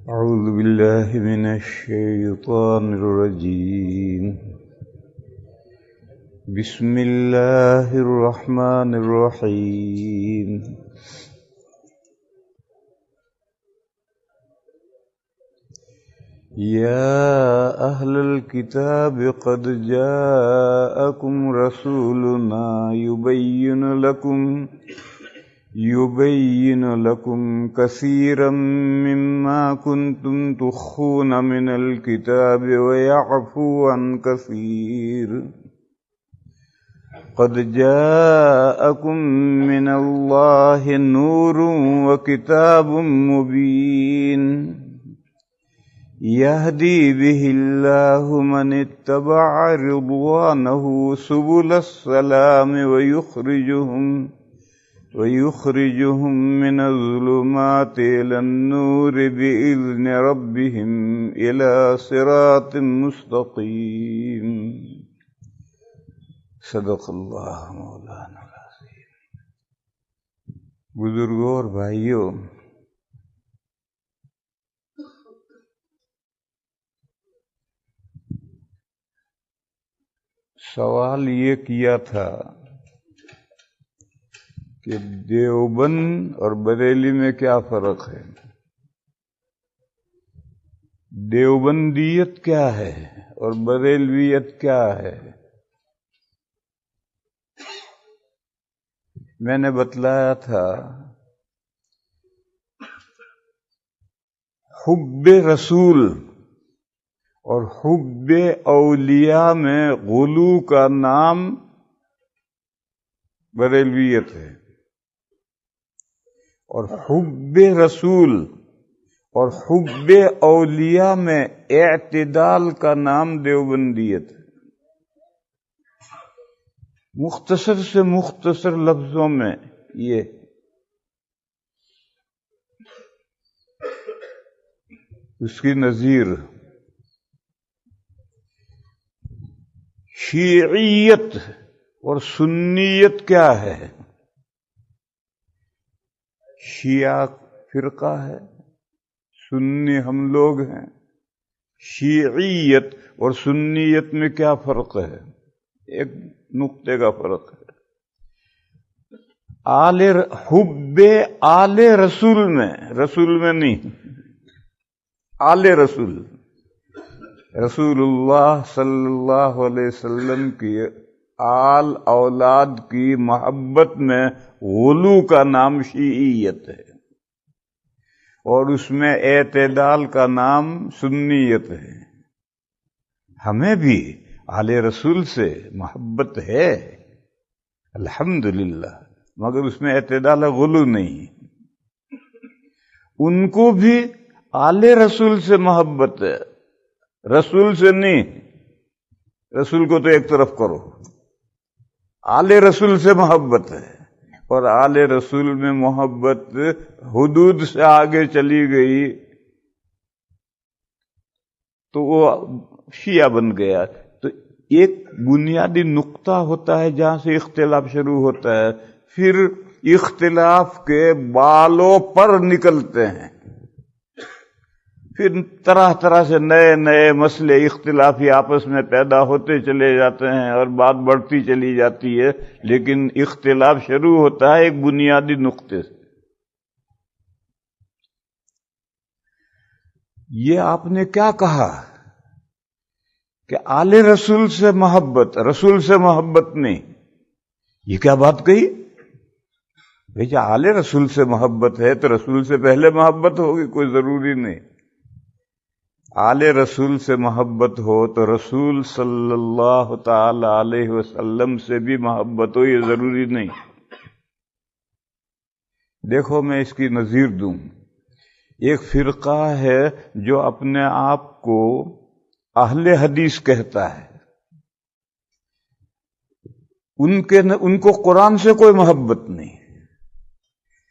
أعوذ بالله من الشيطان الرجيم. بسم الله الرحمن الرحيم. يا أهل الكتاب قد جاءكم رسولنا يبين لكم كثيرا مما كنتم تخفون من الكتاب ويعفو عن كثير. قد جاءكم من الله نور وكتاب مبين يهدي به الله من اتبع رضوانه سبل السلام ويخرجهم من الظلمات إلى النور بإذن ربهم إلى صراط مستقيم. صدق اللہ مولانا العظیم. بزرگوں اور بھائیوں، سوال یہ کیا تھا کہ دیوبند اور بریلی میں کیا فرق ہے، دیوبندیت کیا ہے اور بریلویت کیا ہے. میں نے بتلایا تھا حب رسول اور حب اولیاء میں غلو کا نام بریلویت ہے، اور حب رسول اور حب اولیاء میں اعتدال کا نام دیوبندیت ہے. مختصر سے مختصر لفظوں میں یہ اس کی نظیر شیعیت اور سنیت کیا ہے. شیعہ فرقہ ہے، سنی ہم لوگ ہیں. شیعیت اور سنیت میں کیا فرق ہے؟ ایک نقطے کا فرق ہے. حب آل رسول میں نہیں، آل رسول، رسول اللہ صلی اللہ علیہ وسلم کی آل اولاد کی محبت میں غلو کا نام شیعیت ہے، اور اس میں اعتدال کا نام سنیت ہے. ہمیں بھی آل رسول سے محبت ہے الحمدللہ، مگر اس میں اعتدال غلو نہیں. ان کو بھی آل رسول سے محبت ہے، رسول سے نہیں. رسول کو تو ایک طرف کرو، آل رسول سے محبت ہے. اور آل رسول میں محبت حدود سے آگے چلی گئی تو وہ شیعہ بن گیا. تو ایک بنیادی نقطہ ہوتا ہے جہاں سے اختلاف شروع ہوتا ہے، پھر اختلاف کے بالوں پر نکلتے ہیں، پھر طرح طرح سے نئے نئے مسئلے اختلافی آپس میں پیدا ہوتے چلے جاتے ہیں اور بات بڑھتی چلی جاتی ہے. لیکن اختلاف شروع ہوتا ہے ایک بنیادی نقطے سے. یہ آپ نے کیا کہا کہ آل رسول سے محبت، رسول سے محبت نہیں، یہ کیا بات کہی؟ بھئی آل رسول سے محبت ہے تو رسول سے پہلے محبت ہوگی، کوئی ضروری نہیں. آل رسول سے محبت ہو تو رسول صلی اللہ تعالی علیہ وسلم سے بھی محبت ہو، یہ ضروری نہیں. دیکھو میں اس کی نظیر دوں. ایک فرقہ ہے جو اپنے آپ کو اہل حدیث کہتا ہے، ان کو قرآن سے کوئی محبت نہیں،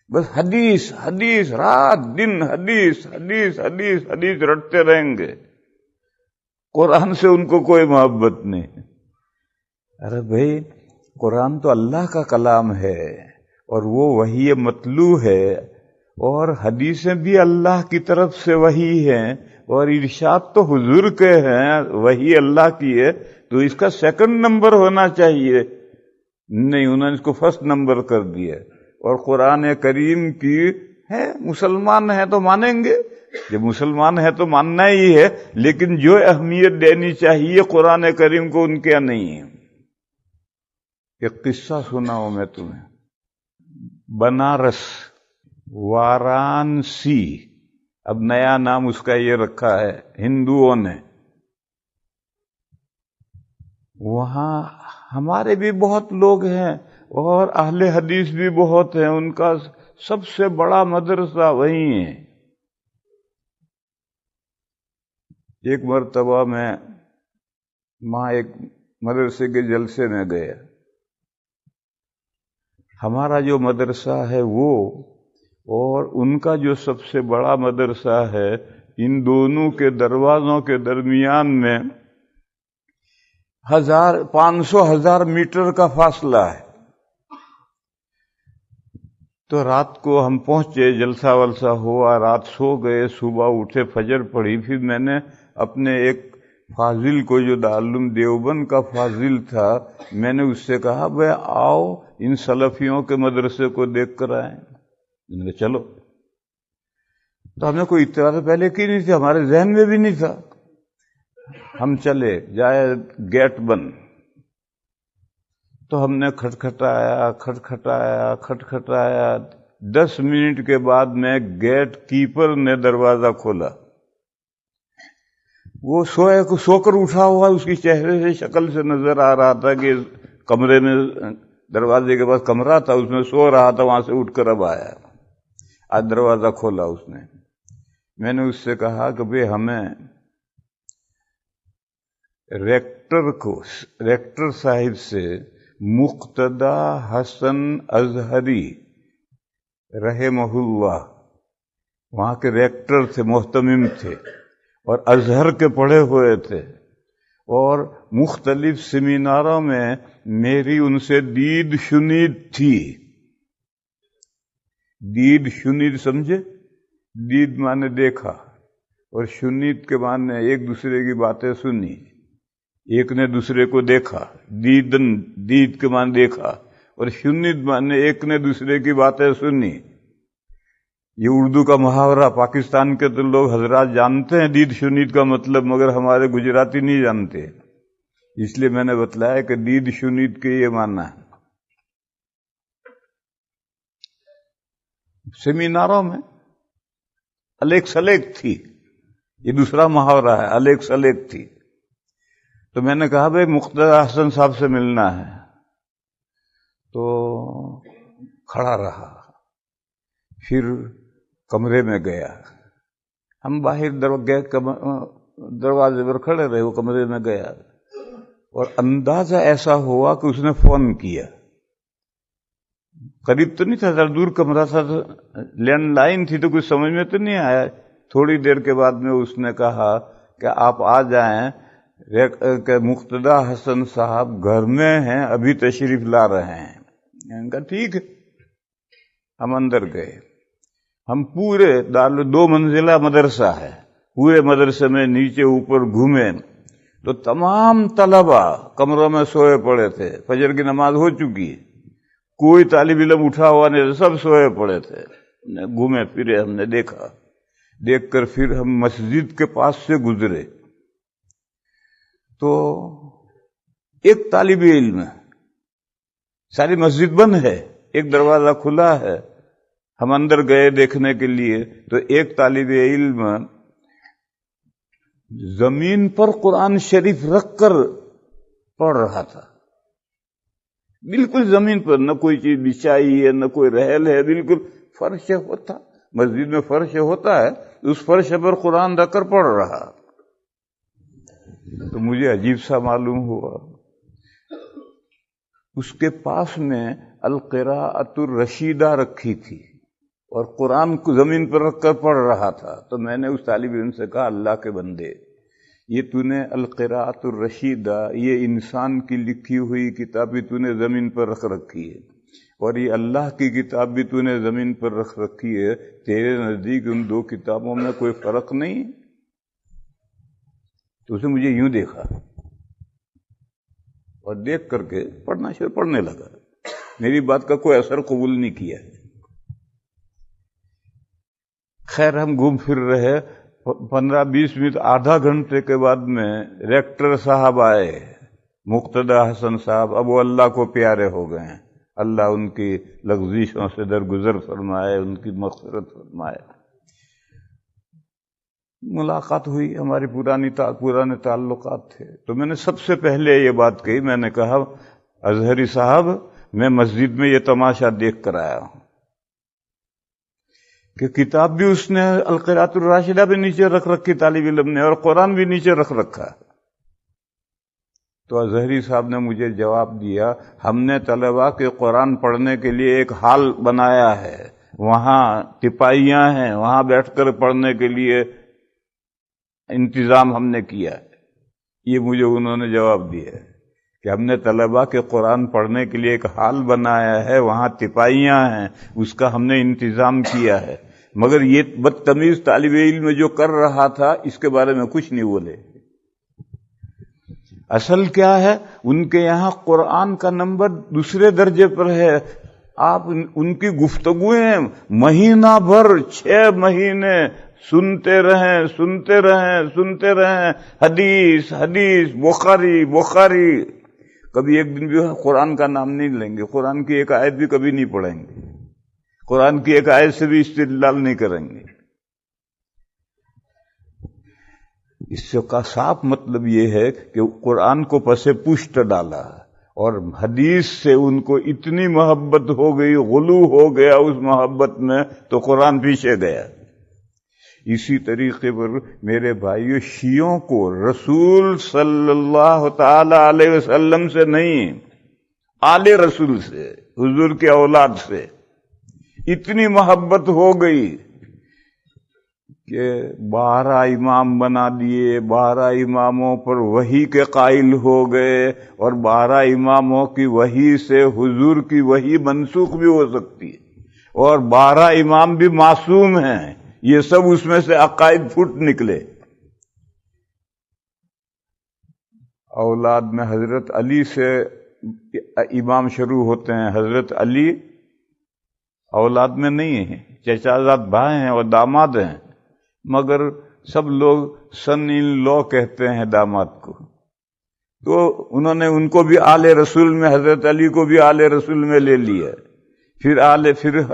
بس حدیث حدیث، رات دن حدیث حدیث حدیث حدیث رٹتے رہیں گے. قرآن سے ان کو کوئی محبت نہیں. ارے بھائی قرآن تو اللہ کا کلام ہے اور وہ وحی مطلوع ہے، اور حدیثیں بھی اللہ کی طرف سے وحی ہیں، اور ارشاد تو حضور کے ہیں، وحی اللہ کی ہے، تو اس کا سیکنڈ نمبر ہونا چاہیے، نہیں انہوں نے اس کو فرسٹ نمبر کر دیا۔ اور قرآن کریم کی ہے، مسلمان ہیں تو مانیں گے، جب مسلمان ہے تو ماننا ہی ہے، لیکن جو اہمیت دینی چاہیے قرآن کریم کو ان کے نہیں ہے۔ ایک قصہ سناؤں میں تمہیں، بنارس، وارانسی، اب نیا نام اس کا یہ رکھا ہے ہندوؤں نے، وہاں ہمارے بھی بہت لوگ ہیں اور اہل حدیث بھی بہت ہیں، ان کا سب سے بڑا مدرسہ وہی ہے۔ ایک مرتبہ میں وہاں ایک مدرسے کے جلسے میں گیا، ہمارا جو مدرسہ ہے وہ اور ان کا جو سب سے بڑا مدرسہ ہے، ان دونوں کے دروازوں کے درمیان میں 500,000 میٹر کا فاصلہ ہے۔ تو رات کو ہم پہنچے، جلسہ ولسہ ہوا، رات سو گئے، صبح اٹھے، فجر پڑھی، پھر میں نے اپنے ایک فاضل کو جو دارالعلوم دیوبند کا فاضل تھا، میں نے اس سے کہا بھئی آؤ ان سلفیوں کے مدرسے کو دیکھ کر آئیں، میں نے کہا چلو۔ تو ہم نے کوئی اطلاع تو پہلے کی نہیں تھی، ہمارے ذہن میں بھی نہیں تھا، ہم چلے جائے، گیٹ بند، تو ہم نے کھٹکھٹایا 10 منٹ کے بعد میں گیٹ کیپر نے دروازہ کھولا، وہ سو کر اٹھا ہوا، اس کی چہرے سے شکل سے نظر آ رہا تھا کہ کمرے میں، دروازے کے پاس کمرہ تھا، اس میں سو رہا تھا، وہاں سے اٹھ کر اب آیا، آج دروازہ کھولا اس نے۔ میں نے اس سے کہا کہ بھئی ہمیں ریکٹر صاحب سے مقتدی حسن ازہری رحمہ اللہ، وہاں کے ریکٹر تھے، محتمم تھے اور ازہر کے پڑھے ہوئے تھے، اور مختلف سیمیناروں میں میری ان سے دید شنید تھی۔ دید شنید سمجھے؟ دید مانے دیکھا، اور شنید کے معنی ایک دوسرے کی باتیں سنی، ایک نے دوسرے کو دیکھا، دید کے معنی دیکھا، اور شنید معنی ایک نے دوسرے کی باتیں سنی۔ یہ اردو کا محاورہ پاکستان کے تو لوگ حضرات جانتے ہیں دید شنید کا مطلب، مگر ہمارے گجراتی نہیں جانتے، اس لیے میں نے بتلایا کہ دید شنید کے یہ معنی ہے۔ سیمیناروں میں الیک سلیک تھی، یہ دوسرا محاورہ ہے، الیک سلیک تھی۔ تو میں نے کہا بھئی مقتدی حسن صاحب سے ملنا ہے، تو کھڑا رہا، پھر کمرے میں گیا، ہم باہر دروازے پر کھڑے رہے، وہ کمرے میں گیا، اور اندازہ ایسا ہوا کہ اس نے فون کیا، قریب تو نہیں تھا، ذرا دور کمرہ تھا، لینڈ لائن تھی، تو کچھ سمجھ میں تو نہیں آیا۔ تھوڑی دیر کے بعد میں اس نے کہا کہ آپ آ جائیں کہ مقتدی حسن صاحب گھر میں ہیں، ابھی تشریف لا رہے ہیں۔ میں نے کہا ٹھیک ہے، ہم اندر گئے، ہم پورے 2 منزلہ مدرسہ ہے، پورے مدرسے میں نیچے اوپر گھومے، تو تمام طلبہ کمروں میں سوئے پڑے تھے، فجر کی نماز ہو چکی، کوئی طالب علم اٹھا ہوا نہیں، سب سوئے پڑے تھے۔ گھومے پھرے، ہم نے دیکھا، دیکھ کر پھر ہم مسجد کے پاس سے گزرے، تو ایک طالب علم، ساری مسجد بند ہے، ایک دروازہ کھلا ہے، ہم اندر گئے دیکھنے کے لیے، تو ایک طالب علم زمین پر قرآن شریف رکھ کر پڑھ رہا تھا، بالکل زمین پر، نہ کوئی چیز بچھائی ہے، نہ کوئی رحل ہے، بالکل فرش ہوتا، مسجد میں فرش ہوتا ہے، اس فرش پر قرآن رکھ کر پڑھ رہا۔ تو مجھے عجیب سا معلوم ہوا، اس کے پاس میں القراءۃ الرشیدہ رکھی تھی اور قرآن کو زمین پر رکھ کر پڑھ رہا تھا۔ تو میں نے اس طالب علم سے کہا اللہ کے بندے، یہ تو نے القراءۃ الرشیدہ، یہ انسان کی لکھی ہوئی کتابی تو نے زمین پر رکھ رکھی ہے، اور یہ اللہ کی کتاب بھی تو نے زمین پر رکھ رکھی ہے، تیرے نزدیک ان دو کتابوں میں کوئی فرق نہیں؟ تو اسے مجھے یوں دیکھا اور دیکھ کر کے پڑھنے لگا، میری بات کا کوئی اثر قبول نہیں کیا۔ خیر ہم گھوم پھر رہے، 15-20 منٹ، آدھا گھنٹے کے بعد میں ریکٹر صاحب آئے، مقتدی حسن صاحب، اب وہ اللہ کو پیارے ہو گئے ہیں، اللہ ان کی لغزشوں سے درگزر فرمائے، ان کی مغفرت فرمائے۔ ملاقات ہوئی، ہماری پرانے تعلقات تھے، تو میں نے سب سے پہلے یہ بات کہی، میں نے کہا اظہری صاحب میں مسجد میں یہ تماشا دیکھ کر آیا ہوں کہ کتاب بھی اس نے القراءۃ الراشدہ بھی نیچے رکھ رکھی طالب علم نے، اور قرآن بھی نیچے رکھ رکھا۔ تو اظہری صاحب نے مجھے جواب دیا، ہم نے طلباء کے قرآن پڑھنے کے لیے ایک ہال بنایا ہے، وہاں ٹپائیاں ہیں، وہاں بیٹھ کر پڑھنے کے لیے انتظام ہم نے کیا ہے۔ یہ مجھے انہوں نے جواب دیا ہے کہ ہم نے طلباء کے قرآن پڑھنے کے لیے ایک ہال بنایا ہے، وہاں ٹپائیاں ہیں، اس کا ہم نے انتظام کیا ہے، مگر یہ بدتمیز طالب علم جو کر رہا تھا اس کے بارے میں کچھ نہیں بولے۔ اصل کیا ہے، ان کے یہاں قرآن کا نمبر دوسرے درجے پر ہے، آپ ان کی گفتگویں مہینہ بھر 6 مہینے سنتے رہیں، حدیث بخاری، کبھی ایک دن بھی قرآن کا نام نہیں لیں گے، قرآن کی ایک آیت بھی کبھی نہیں پڑھیں گے، قرآن کی ایک آیت سے بھی استدلال نہیں کریں گے۔ اس سے کا صاف مطلب یہ ہے کہ قرآن کو پس پشت ڈالا، اور حدیث سے ان کو اتنی محبت ہو گئی، غلو ہو گیا اس محبت میں، تو قرآن پیچھے گیا۔ اسی طریقے پر میرے بھائیو، شیعوں کو رسول صلی اللہ تعالی علیہ وسلم سے نہیں، آل رسول سے، حضور کے اولاد سے اتنی محبت ہو گئی کہ 12 امام بنا دیے، 12 اماموں پر وحی کے قائل ہو گئے، اور 12 اماموں کی وحی سے حضور کی وحی منسوخ بھی ہو سکتی ہے، اور 12 امام بھی معصوم ہیں، یہ سب اس میں سے عقائد پھوٹ نکلے۔ اولاد میں حضرت علی سے امام شروع ہوتے ہیں، حضرت علی اولاد میں نہیں ہیں، چچا زاد بھائی ہیں اور داماد ہیں، مگر سب لوگ سن ان لو کہتے ہیں داماد کو، تو انہوں نے ان کو بھی آل رسول میں، حضرت علی کو بھی آل رسول میں لے لیا۔ پھر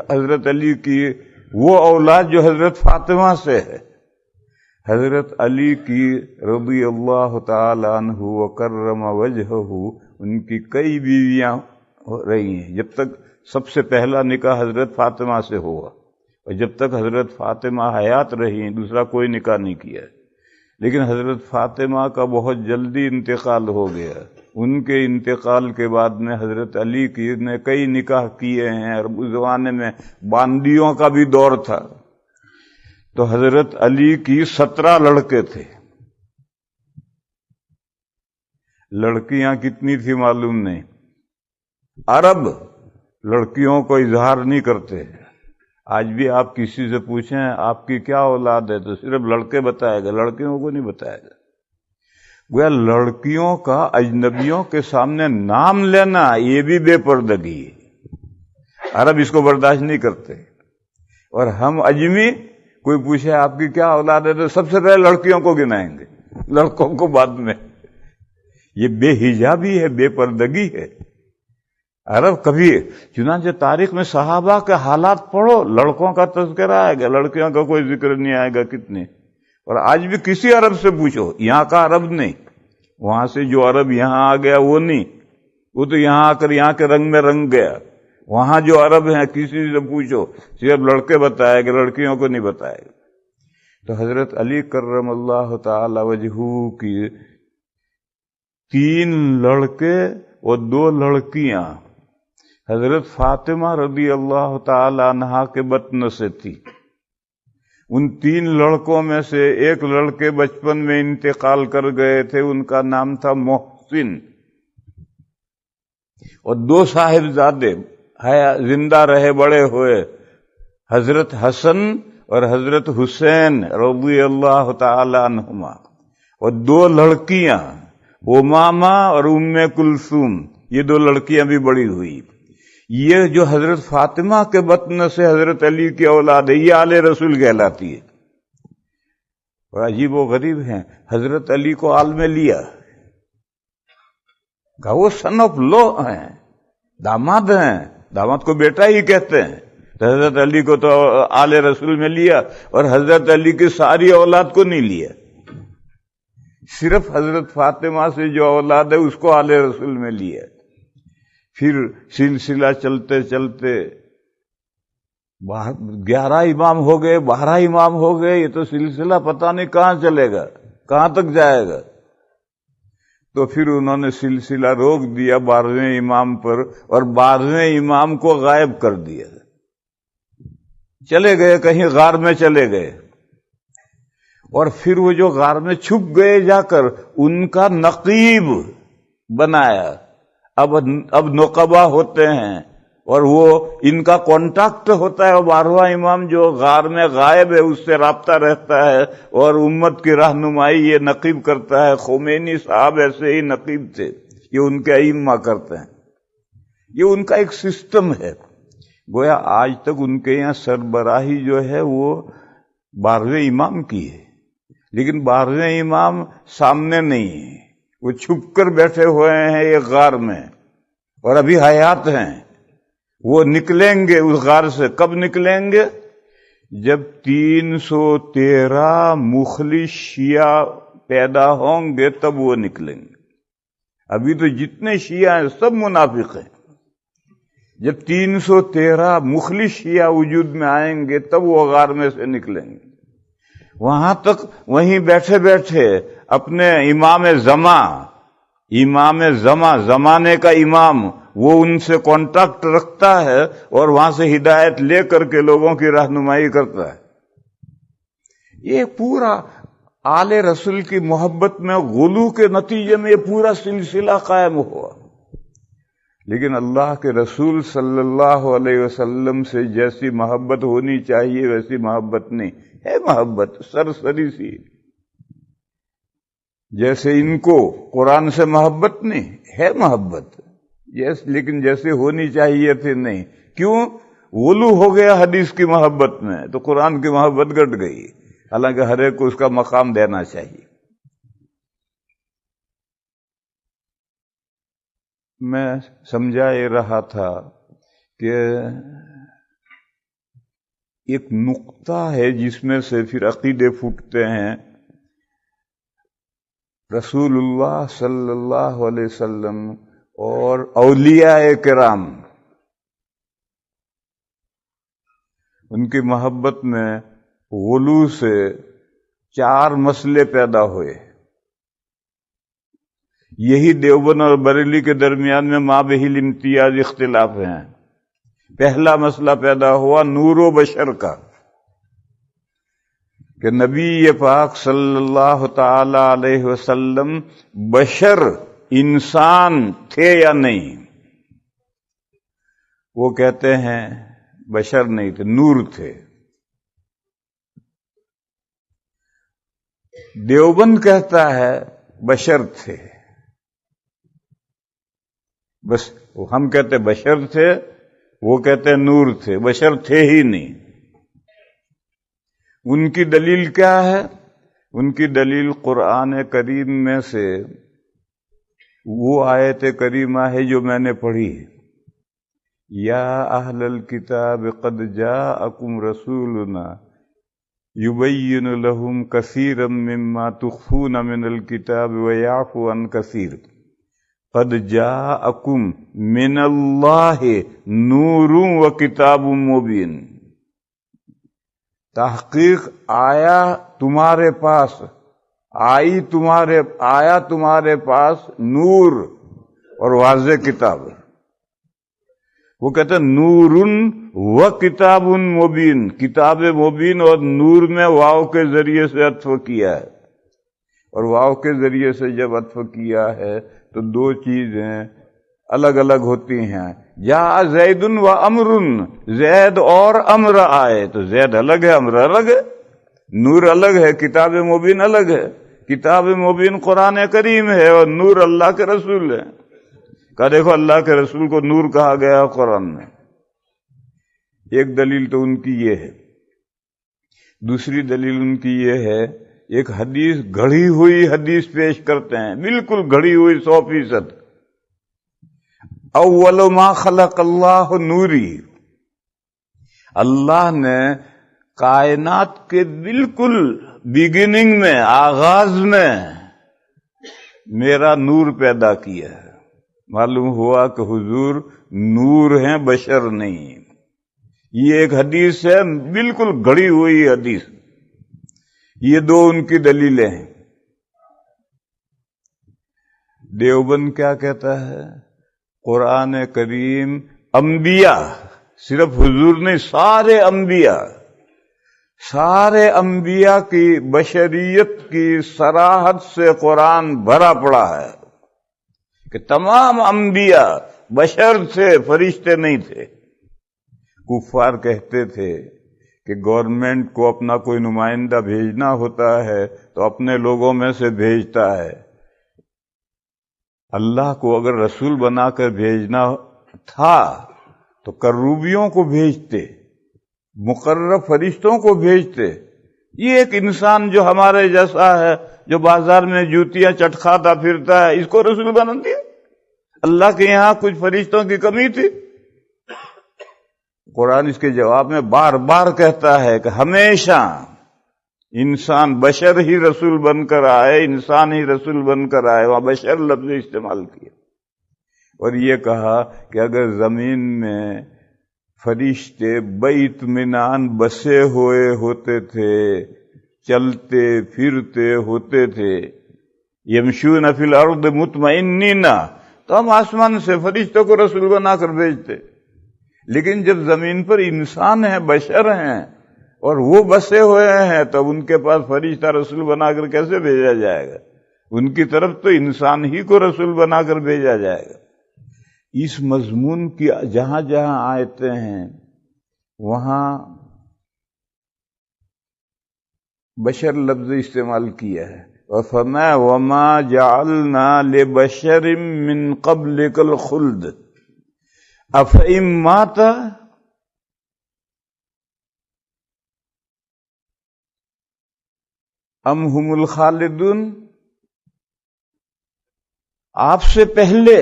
حضرت علی کی وہ اولاد جو حضرت فاطمہ سے ہے، حضرت علی کی رضی اللہ تعالی عنہ وکرم وجہہ، ان کی کئی بیویاں رہی ہیں، جب تک سب سے پہلا نکاح حضرت فاطمہ سے ہوا، اور جب تک حضرت فاطمہ حیات رہی دوسرا کوئی نکاح نہیں کیا، لیکن حضرت فاطمہ کا بہت جلدی انتقال ہو گیا۔ ان کے انتقال کے بعد میں حضرت علی کی نے کئی نکاح کیے ہیں، اور اس زمانے میں باندیوں کا بھی دور تھا، تو حضرت علی کی 17 لڑکے تھے۔ لڑکیاں کتنی تھی معلوم نہیں، عرب لڑکیوں کو اظہار نہیں کرتے۔ آج بھی آپ کسی سے پوچھیں آپ کی کیا اولاد ہے تو صرف لڑکے بتائے گا، لڑکیوں کو نہیں بتائے گا۔ گویا لڑکیوں کا اجنبیوں کے سامنے نام لینا یہ بھی بے پردگی ہے، عرب اس کو برداشت نہیں کرتے۔ اور ہم اجمی کوئی پوچھے آپ کی کیا اولاد ہے تو سب سے پہلے لڑکیوں کو گنائیں گے، لڑکوں کو بعد میں۔ یہ بے حجابی ہے، بے پردگی ہے۔ عرب کبھی، چنانچہ تاریخ میں صحابہ کے حالات پڑھو، لڑکوں کا تذکرہ آئے گا، لڑکیوں کا کوئی ذکر نہیں آئے گا کتنے۔ اور آج بھی کسی عرب سے پوچھو، یہاں کا عرب نہیں، وہاں سے جو عرب یہاں آ گیا وہ نہیں، وہ تو یہاں آ کر یہاں کے رنگ میں رنگ گیا۔ وہاں جو عرب ہیں کسی سے پوچھو صرف لڑکے بتائے گا، لڑکیوں کو نہیں بتائے گا۔ تو حضرت علی کرم اللہ تعالی وجہہ کی 3 لڑکے اور 2 لڑکیاں حضرت فاطمہ رضی اللہ تعالی عنہا کے بطن سے تھی۔ ان 3 لڑکوں میں سے ایک لڑکے بچپن میں انتقال کر گئے تھے، ان کا نام تھا محسن، اور 2 صاحبزادے زندہ رہے بڑے ہوئے حضرت حسن اور حضرت حسین رضی اللہ تعالی عنہما، اور 2 لڑکیاں امامہ اور ام کلثوم، یہ 2 لڑکیاں بھی بڑی ہوئی۔ یہ جو حضرت فاطمہ کے بطن سے حضرت علی کی اولاد ہے، یہ آل رسول کہلاتی ہے۔ اور عجیب و غریب ہیں، حضرت علی کو آل میں لیا، کہا وہ سن آف لو ہیں، داماد ہیں، داماد کو بیٹا ہی کہتے ہیں، تو حضرت علی کو تو آل رسول میں لیا، اور حضرت علی کی ساری اولاد کو نہیں لیا، صرف حضرت فاطمہ سے جو اولاد ہے اس کو آل رسول میں لیا۔ پھر سلسلہ چلتے چلتے 11 امام ہو گئے، 12 امام ہو گئے، یہ تو سلسلہ پتہ نہیں کہاں چلے گا، کہاں تک جائے گا۔ تو پھر انہوں نے سلسلہ روک دیا 12ویں امام پر، اور 12ویں امام کو غائب کر دیا، چلے گئے کہیں غار میں چلے گئے، اور پھر وہ جو غار میں چھپ گئے جا کر ان کا نقیب بنایا، اب نقبہ ہوتے ہیں، اور وہ ان کا کانٹیکٹ ہوتا ہے، 12واں امام جو غار میں غائب ہے اس سے رابطہ رہتا ہے، اور امت کی رہنمائی یہ نقیب کرتا ہے۔ خمینی صاحب ایسے ہی نقیب تھے، یہ ان کے ائمہ کرتے ہیں، یہ ان کا ایک سسٹم ہے۔ گویا آج تک ان کے یہاں سربراہی جو ہے وہ 12ویں امام کی ہے، لیکن 12ویں امام سامنے نہیں ہے، وہ چھپ کر بیٹھے ہوئے ہیں ایک غار میں، اور ابھی حیات ہیں۔ وہ نکلیں گے اس غار سے، کب نکلیں گے؟ جب 313 مخلص شیعہ پیدا ہوں گے تب وہ نکلیں گے۔ ابھی تو جتنے شیعہ ہیں سب منافق ہیں، جب 313 مخلص شیعہ وجود میں آئیں گے تب وہ غار میں سے نکلیں گے۔ وہاں تک وہیں بیٹھے بیٹھے اپنے امام زمانے کا امام، وہ ان سے کانٹیکٹ رکھتا ہے اور وہاں سے ہدایت لے کر کے لوگوں کی رہنمائی کرتا ہے۔ یہ پورا آل رسول کی محبت میں غلو کے نتیجے میں یہ پورا سلسلہ قائم ہوا۔ لیکن اللہ کے رسول صلی اللہ علیہ وسلم سے جیسی محبت ہونی چاہیے ویسی محبت نہیں ہے، محبت سرسری سی، جیسے ان کو قرآن سے محبت نہیں ہے، محبت لیکن جیسے ہونی چاہیے تھی نہیں۔ کیوں؟ غلو ہو گیا حدیث کی محبت میں، تو قرآن کی محبت گٹ گئی، حالانکہ ہر ایک کو اس کا مقام دینا چاہیے۔ میں سمجھا یہ رہا تھا کہ ایک نقطہ ہے جس میں سے پھر عقیدے پھوٹتے ہیں۔ رسول اللہ صلی اللہ علیہ وسلم اور اولیاء کرام، ان کی محبت میں غلو سے 4 مسئلے پیدا ہوئے۔ یہی دیوبند اور بریلی کے درمیان میں مابہ الامتیاز اختلاف ہیں۔ پہلا مسئلہ پیدا ہوا نور و بشر کا، کہ نبی پاک صلی اللہ تعالی علیہ وسلم بشر انسان تھے یا نہیں؟ وہ کہتے ہیں بشر نہیں تھے، نور تھے۔ دیوبند کہتا ہے بشر تھے، بس ہم کہتے بشر تھے، وہ کہتے نور تھے، بشر تھے ہی نہیں۔ ان کی دلیل کیا ہے؟ ان کی دلیل قرآن کریم میں سے وہ آیت کریمہ ہے جو میں نے پڑھی، یا اہل الکتاب قد جاءکم رسولنا یبین لہم کثیرا مما تخفون من الکتاب ویعفو عن کثیر قد جاءکم من اللہ نور و کتاب مبین۔ تحقیق آیا تمہارے پاس، آیا تمہارے پاس نور اور واضح کتاب۔ وہ کہتے ہیں نور و کتاب مبین، کتاب مبین اور نور میں واو کے ذریعے سے عطف کیا ہے، اور واو کے ذریعے سے جب عطف کیا ہے تو 2 چیزیں الگ الگ ہوتی ہیں۔ جا زید و امر، زید اور امر آئے تو زید الگ ہے، امر الگ ہے، نور الگ ہے، کتاب مبین الگ ہے۔ کتاب مبین قرآن کریم ہے اور نور اللہ کے رسول ہے۔ کہا دیکھو اللہ کے رسول کو نور کہا گیا قرآن میں۔ ایک دلیل تو ان کی یہ ہے۔ دوسری دلیل ان کی یہ ہے، ایک حدیث گھڑی ہوئی حدیث پیش کرتے ہیں، بالکل گھڑی ہوئی 100%۔ اول ما خلق اللہ نوری، اللہ نے کائنات کے بالکل بگننگ میں، آغاز میں میرا نور پیدا کیا ہے۔ معلوم ہوا کہ حضور نور ہیں، بشر نہیں۔ یہ ایک حدیث ہے، بالکل گھڑی ہوئی حدیث۔ یہ دو ان کی دلیلیں ہیں۔ دیوبند کیا کہتا ہے؟ قرآن کریم انبیاء، صرف حضور نہیں، سارے انبیاء کی بشریت کی صراحت سے قرآن بھرا پڑا ہے کہ تمام انبیاء بشر تھے، فرشتے نہیں تھے۔ کفار کہتے تھے کہ گورنمنٹ کو اپنا کوئی نمائندہ بھیجنا ہوتا ہے تو اپنے لوگوں میں سے بھیجتا ہے، اللہ کو اگر رسول بنا کر بھیجنا تھا تو کروبیوں کو بھیجتے، مقرب فرشتوں کو بھیجتے۔ یہ ایک انسان جو ہمارے جیسا ہے، جو بازار میں جوتیاں چٹکھاتا پھرتا ہے، اس کو رسول بنا دیا؟ اللہ کے یہاں کچھ فرشتوں کی کمی تھی؟ قرآن اس کے جواب میں بار بار کہتا ہے کہ ہمیشہ انسان بشر ہی رسول بن کر آئے، انسان ہی رسول بن کر آئے، وہاں بشر لفظ استعمال کیا۔ اور یہ کہا کہ اگر زمین میں فرشتے باطمینان بسے ہوئے ہوتے تھے، چلتے پھرتے ہوتے تھے، یمشون فی الارض مطمئنین، تو ہم آسمان سے فرشتوں کو رسول بنا کر بھیجتے۔ لیکن جب زمین پر انسان ہیں، بشر ہیں، اور وہ بسے ہوئے ہیں، تو ان کے پاس فرشتہ رسول بنا کر کیسے بھیجا جائے گا؟ ان کی طرف تو انسان ہی کو رسول بنا کر بھیجا جائے گا۔ اس مضمون کی جہاں جہاں آیتیں ہیں وہاں بشر لفظ استعمال کیا ہے۔ اور فرمایا وما جعلنا لبشر من قبلک الخلد افئن مات ام هم الخالدون، آپ سے پہلے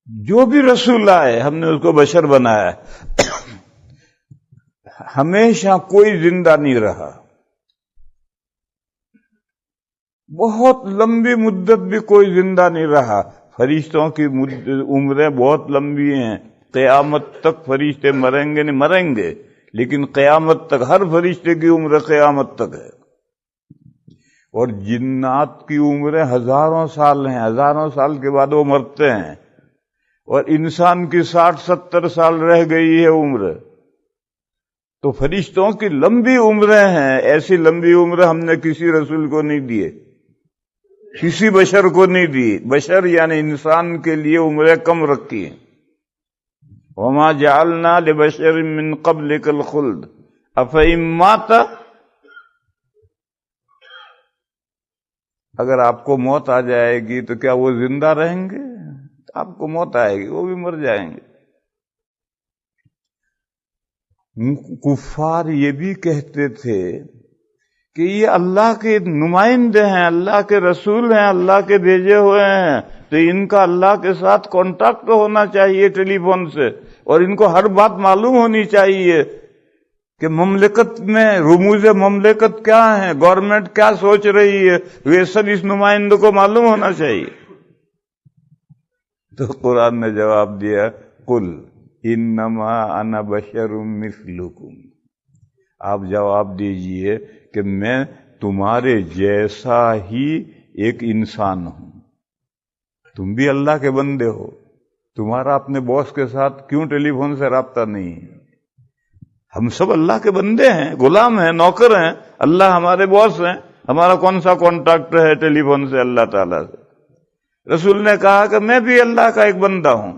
جو بھی رسول آئے ہم نے اس کو بشر بنایا، ہمیشہ کوئی زندہ نہیں رہا، بہت لمبی مدت بھی کوئی زندہ نہیں رہا۔ فرشتوں کی عمریں بہت لمبی ہیں، قیامت تک فرشتے مریں گے نہیں، مریں گے، لیکن قیامت تک ہر فرشتے کی عمر قیامت تک ہے۔ اور جنات کی عمریں ہزاروں سال ہیں، ہزاروں سال کے بعد وہ مرتے ہیں، اور انسان کی 60-70 سال رہ گئی ہے عمر۔ تو فرشتوں کی لمبی عمریں ہیں، ایسی لمبی عمر ہم نے کسی رسول کو نہیں دیے، کسی بشر کو نہیں دی۔ بشر یعنی انسان کے لیے عمریں کم رکھی ہیں۔ وما جعلنا لبشر من قبلک الخلد افئن مات، اگر آپ کو موت آ جائے گی تو کیا وہ زندہ رہیں گے؟ آپ کو موت آئے گی، وہ بھی مر جائیں گے۔ کفار یہ بھی کہتے تھے کہ یہ اللہ کے نمائندے ہیں، اللہ کے رسول ہیں، اللہ کے بھیجے ہوئے ہیں، تو ان کا اللہ کے ساتھ کانٹیکٹ ہونا چاہیے ٹیلی فون سے، اور ان کو ہر بات معلوم ہونی چاہیے کہ مملکت میں رموز مملکت کیا ہیں، گورنمنٹ کیا سوچ رہی ہے، یہ سب اس نمائندوں کو معلوم ہونا چاہیے۔ تو قرآن نے جواب دیا قل انما انا بشر مثلکم، آپ جواب دیجئے کہ میں تمہارے جیسا ہی ایک انسان ہوں، تم بھی اللہ کے بندے ہو، تمہارا اپنے باس کے ساتھ کیوں ٹیلی فون سے رابطہ نہیں ہے؟ ہم سب اللہ کے بندے ہیں، غلام ہیں، نوکر ہیں، اللہ ہمارے باس ہیں، ہمارا کون سا کانٹیکٹ ہے ٹیلی فون سے اللہ تعالیٰ سے؟ رسول نے کہا کہ میں بھی اللہ کا ایک بندہ ہوں،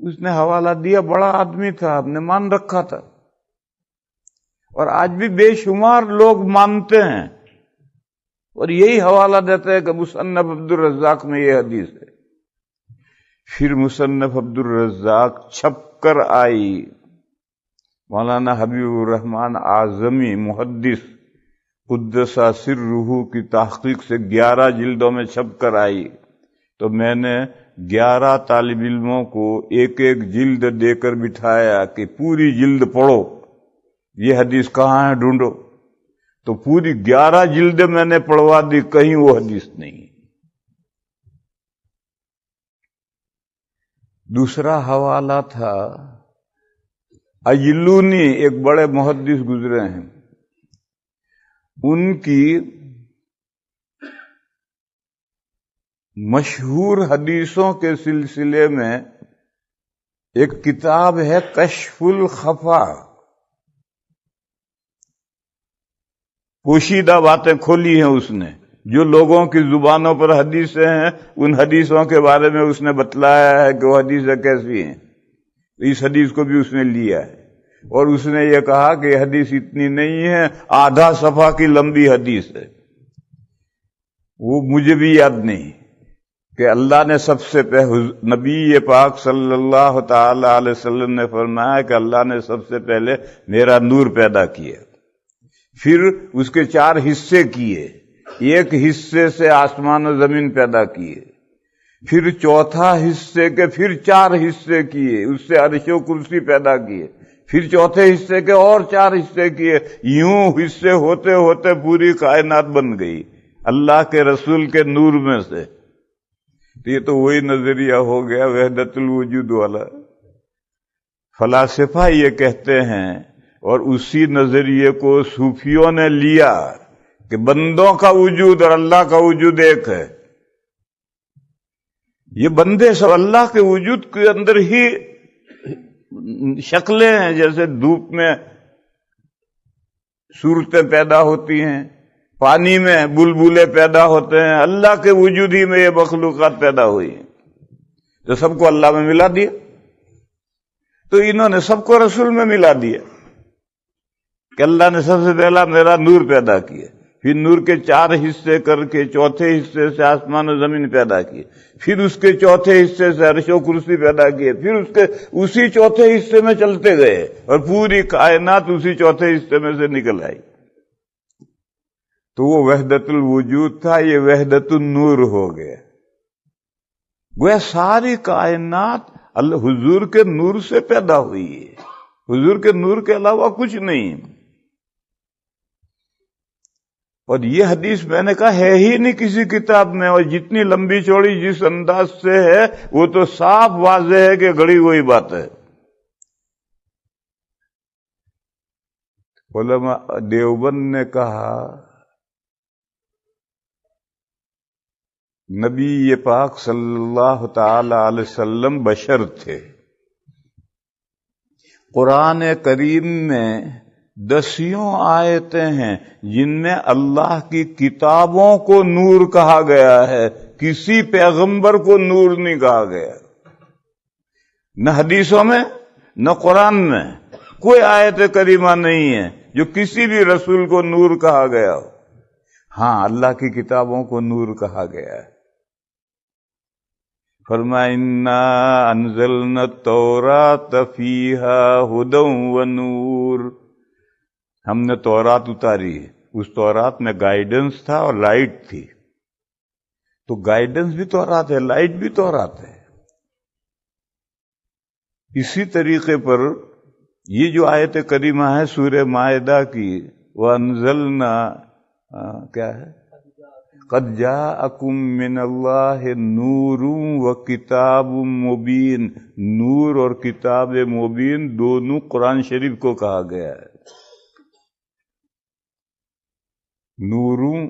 اس نے حوالہ دیا، بڑا آدمی تھا، ہم نے مان رکھا تھا، اور آج بھی بے شمار لوگ مانتے ہیں اور یہی حوالہ دیتے ہیں کہ مصنف عبد الرزاق میں یہ حدیث ہے۔ پھر مصنف عبد الرزاق چھپ کر آئی، مولانا حبیب الرحمن اعظمی محدث قدس سرہ کی تحقیق سے 11 جلدوں میں چھپ کر آئی، تو میں نے 11 طالب علموں کو ایک ایک جلد دے کر بٹھایا کہ پوری جلد پڑھو، یہ حدیث کہاں ہے ڈھونڈو، تو پوری 11 جلد میں نے پڑھوا دی، کہیں وہ حدیث نہیں۔ دوسرا حوالہ تھا اجلونی، ایک بڑے محدث گزرے ہیں، ان کی مشہور حدیثوں کے سلسلے میں ایک کتاب ہے کشف الخفا، پوشیدہ باتیں کھولی ہیں اس نے، جو لوگوں کی زبانوں پر حدیثیں ہیں ان حدیثوں کے بارے میں اس نے بتلایا ہے کہ وہ حدیثیں کیسی ہیں۔ اس حدیث کو بھی اس نے لیا ہے اور اس نے یہ کہا کہ یہ حدیث اتنی نہیں ہے، آدھا صفحہ کی لمبی حدیث ہے۔ وہ مجھے بھی یاد نہیں کہ اللہ نے سب سے نبی پاک صلی اللہ تعالی علیہ وسلم نے فرمایا کہ اللہ نے سب سے پہلے میرا نور پیدا کیا، پھر اس کے 4 حصے کیے، ایک حصے سے آسمان و زمین پیدا کیے، پھر چوتھا حصے کے پھر 4 حصے کیے، اس سے عرش و کرسی پیدا کیے، پھر چوتھے حصے کے اور 4 حصے کیے، یوں حصے ہوتے ہوتے پوری کائنات بن گئی اللہ کے رسول کے نور میں سے۔ تو یہ تو وہی نظریہ ہو گیا وحدت الوجود والا۔ فلاسفہ یہ کہتے ہیں، اور اسی نظریے کو صوفیوں نے لیا کہ بندوں کا وجود اور اللہ کا وجود ایک ہے۔ یہ بندے سب اللہ کے وجود کے اندر ہی شکلیں ہیں، جیسے دھوپ میں صورتیں پیدا ہوتی ہیں، پانی میں بلبلے پیدا ہوتے ہیں، اللہ کے وجود ہی میں یہ مخلوقات پیدا ہوئی ہیں، تو سب کو اللہ میں ملا دیا۔ تو انہوں نے سب کو رسول میں ملا دیا کہ اللہ نے سب سے پہلا میرا نور پیدا کیا، پھر نور کے 4 حصے کر کے چوتھے حصے سے آسمان و زمین پیدا کیے، پھر اس کے چوتھے حصے سے عرش و کرسی پیدا کیے، پھر اس کے اسی چوتھے حصے میں چلتے گئے اور پوری کائنات اسی چوتھے حصے میں سے نکل آئی۔ تو وہ وحدت الوجود تھا، یہ وحدت النور ہو گیا۔ وہ ساری کائنات حضور کے نور سے پیدا ہوئی ہے، حضور کے نور کے علاوہ کچھ نہیں۔ اور یہ حدیث میں نے کہا ہے ہی نہیں کسی کتاب میں، اور جتنی لمبی چوڑی جس انداز سے ہے وہ تو صاف واضح ہے کہ گھڑی ہوئی بات ہے۔ علماء دیوبند نے کہا نبی پاک صلی اللہ تعالی علیہ وسلم بشر تھے، قرآن کریم میں 10 آیتیں ہیں جن میں اللہ کی کتابوں کو نور کہا گیا ہے، کسی پیغمبر کو نور نہیں کہا گیا، نہ حدیثوں میں نہ قرآن میں کوئی آیت کریمہ نہیں ہے جو کسی بھی رسول کو نور کہا گیا ہو۔ ہاں اللہ کی کتابوں کو نور کہا گیا ہے۔ فرمایا انا انزلنا التوراۃ فیہا ھدی ونور، ہم نے تورات اتاری، اس تورات میں گائیڈنس تھا اور لائٹ تھی، تو گائیڈنس بھی تورات ہے، لائٹ بھی تورات ہے۔ اسی طریقے پر یہ جو آیت کریمہ ہے سورہ مائدہ کی، وَأَنزَلْنَا کیا ہے، قَدْ جَاءَكُم مِّنَ اللَّهِ نُورٌ وَكِتَابٌ مُبِينٌ، نور اور کتاب مبین دونوں قرآن شریف کو کہا گیا ہے۔ نوروں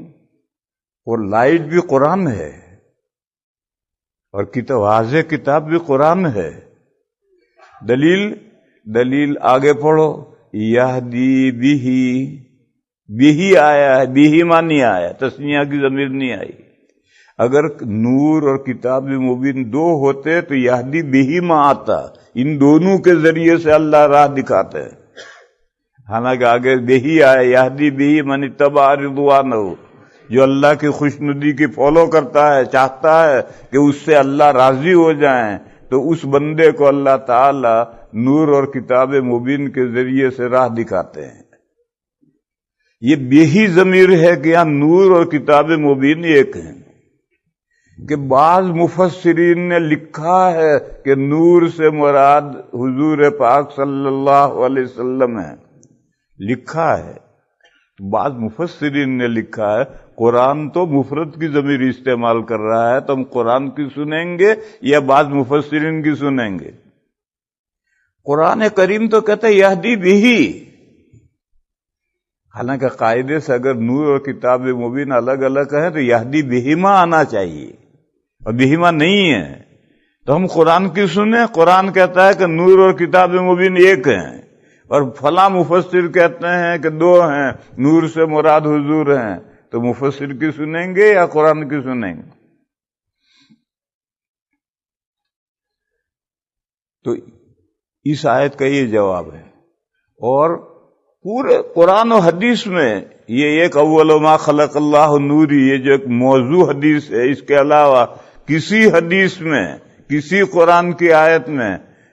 اور لائٹ بھی قرآن ہے، اور واضح کتاب بھی قرآن ہے۔ دلیل آگے پڑھو، یہدی بہی آیا ہے، بہی معنی آیا، تسنیہ کی ضمیر نہیں آئی۔ اگر نور اور کتاب مبین دو ہوتے تو یہدی بہی ما آتا، ان دونوں کے ذریعے سے اللہ راہ دکھاتے ہیں. حالانکہ آگے بہی آئے، یہدی بہی من اتبع رضوانہ، جو اللہ کی خوشنودی کی فالو کرتا ہے، چاہتا ہے کہ اس سے اللہ راضی ہو جائیں، تو اس بندے کو اللہ تعالی نور اور کتاب مبین کے ذریعے سے راہ دکھاتے ہیں. یہ بہی ضمیر ہے کہ یہاں نور اور کتاب مبین ایک ہیں. کہ بعض مفسرین نے لکھا ہے کہ نور سے مراد حضور پاک صلی اللہ علیہ وسلم ہے، لکھا ہے. بعض مفسرین نے لکھا ہے. قرآن تو مفرد کی ضمیر استعمال کر رہا ہے، تو ہم قرآن کی سنیں گے یا بعض مفسرین کی سنیں گے؟ قرآن کریم تو کہتا ہے یہدی بہی. حالانکہ قاعدے سے اگر نور اور کتاب مبین الگ الگ ہے تو یہدی بہیما آنا چاہیے، اور بہیما نہیں ہے. تو ہم قرآن کی سنیں. قرآن کہتا ہے کہ نور اور کتاب مبین ایک ہیں، اور فلاں مفسر کہتے ہیں کہ دو ہیں، نور سے مراد حضور ہیں. تو مفسر کی سنیں گے یا قرآن کی سنیں گے؟ تو اس آیت کا یہ جواب ہے. اور پورے قرآن و حدیث میں یہ ایک اول ما خلق اللہ نوری، یہ جو ایک موضوع حدیث ہے، اس کے علاوہ کسی حدیث میں، کسی قرآن کی آیت میں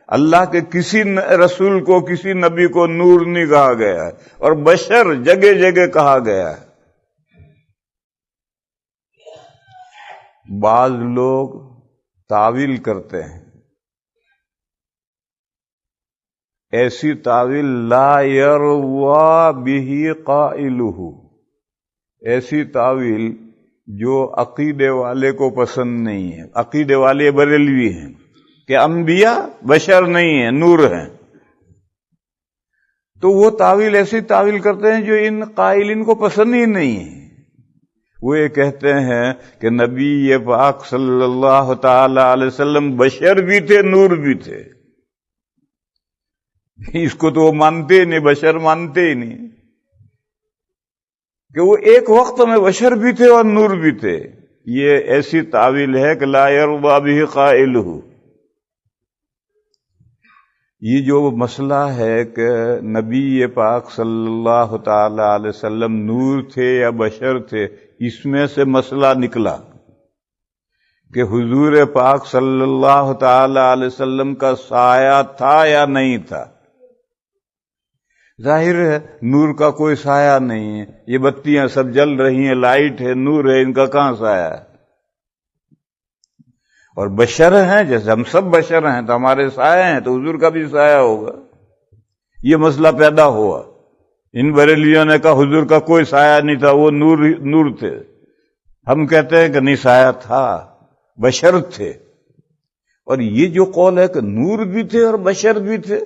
اللہ کے کسی رسول کو، کسی نبی کو نور نہیں کہا گیا ہے. اور بشر جگہ جگہ کہا گیا ہے. بعض لوگ تعویل کرتے ہیں، ایسی تعویل لا یروا بہ قائلہ، ایسی تعویل جو عقیدے والے کو پسند نہیں ہے. عقیدے والے بریلوی ہیں کہ انبیاء بشر نہیں ہیں، نور ہیں. تو وہ تعویل ایسی تعویل کرتے ہیں جو ان قائلین کو پسند ہی نہیں ہے. وہ یہ کہتے ہیں کہ نبی پاک صلی اللہ تعالی علیہ وسلم بشر بھی تھے، نور بھی تھے. اس کو تو وہ مانتے ہی نہیں، بشر مانتے ہی نہیں کہ وہ ایک وقت میں بشر بھی تھے اور نور بھی تھے. یہ ایسی تعویل ہے کہ لا یرضی بہ قائلہ. یہ جو مسئلہ ہے کہ نبی پاک صلی اللہ تعالی علیہ وسلم نور تھے یا بشر تھے، اس میں سے مسئلہ نکلا کہ حضور پاک صلی اللہ تعالی علیہ وسلم کا سایہ تھا یا نہیں تھا. ظاہر ہے نور کا کوئی سایہ نہیں ہے. یہ بتیاں سب جل رہی ہیں، لائٹ ہے، نور ہے، ان کا کہاں سایہ ہے؟ اور بشر ہیں، جیسے ہم سب بشر ہیں تو ہمارے سایہ ہیں، تو حضور کا بھی سایہ ہوگا. یہ مسئلہ پیدا ہوا. ان بریلیوں نے کہا حضور کا کوئی سایہ نہیں تھا، وہ نور تھے. ہم کہتے ہیں کہ نہیں، سایہ تھا، بشر تھے. اور یہ جو قول ہے کہ نور بھی تھے اور بشر بھی تھے،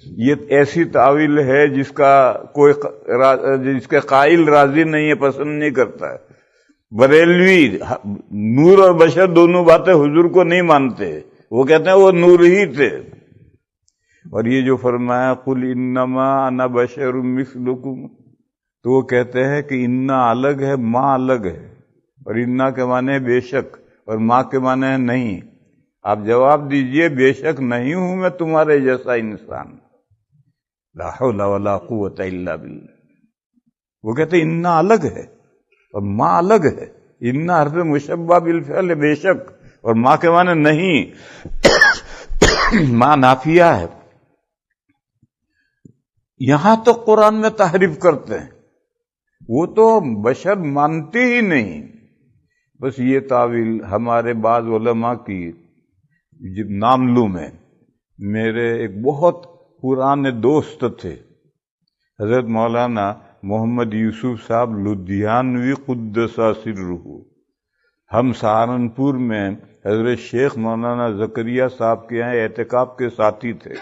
یہ ایسی تعویل ہے جس کے قائل راضی نہیں ہے، پسند نہیں کرتا ہے. بریلوی نور اور بشر دونوں باتیں حضور کو نہیں مانتے، وہ کہتے ہیں وہ نور ہی تھے. اور یہ جو فرمایا قل انما انا بشر مثلکم، تو وہ کہتے ہیں کہ انا الگ ہے، ماں الگ ہے. اور انا کے معنی بے شک، اور ماں کے معنی ہے نہیں. آپ جواب دیجئے بے شک نہیں ہوں میں تمہارے جیسا انسان. لا حول ولا قوت الا باللہ. وہ کہتے ہیں انا الگ ہے اور ماں الگ ہے. انا حرف مشبہ بالفعل بے شک، اور ماں کے معنی نہیں. ماں نافیہ ہے. یہاں تو قرآن میں تحریف کرتے ہیں، وہ تو بشر مانتے ہی نہیں. بس یہ تعویل ہمارے بعض علماء کی نام لوں میں. میرے ایک بہت پرانے دوست تھے حضرت مولانا محمد یوسف صاحب لدھیانوی قدس سرہ. ہم سہارنپور میں حضرت شیخ مولانا زکریا صاحب کے یہاں اعتکاف کے ساتھی تھے،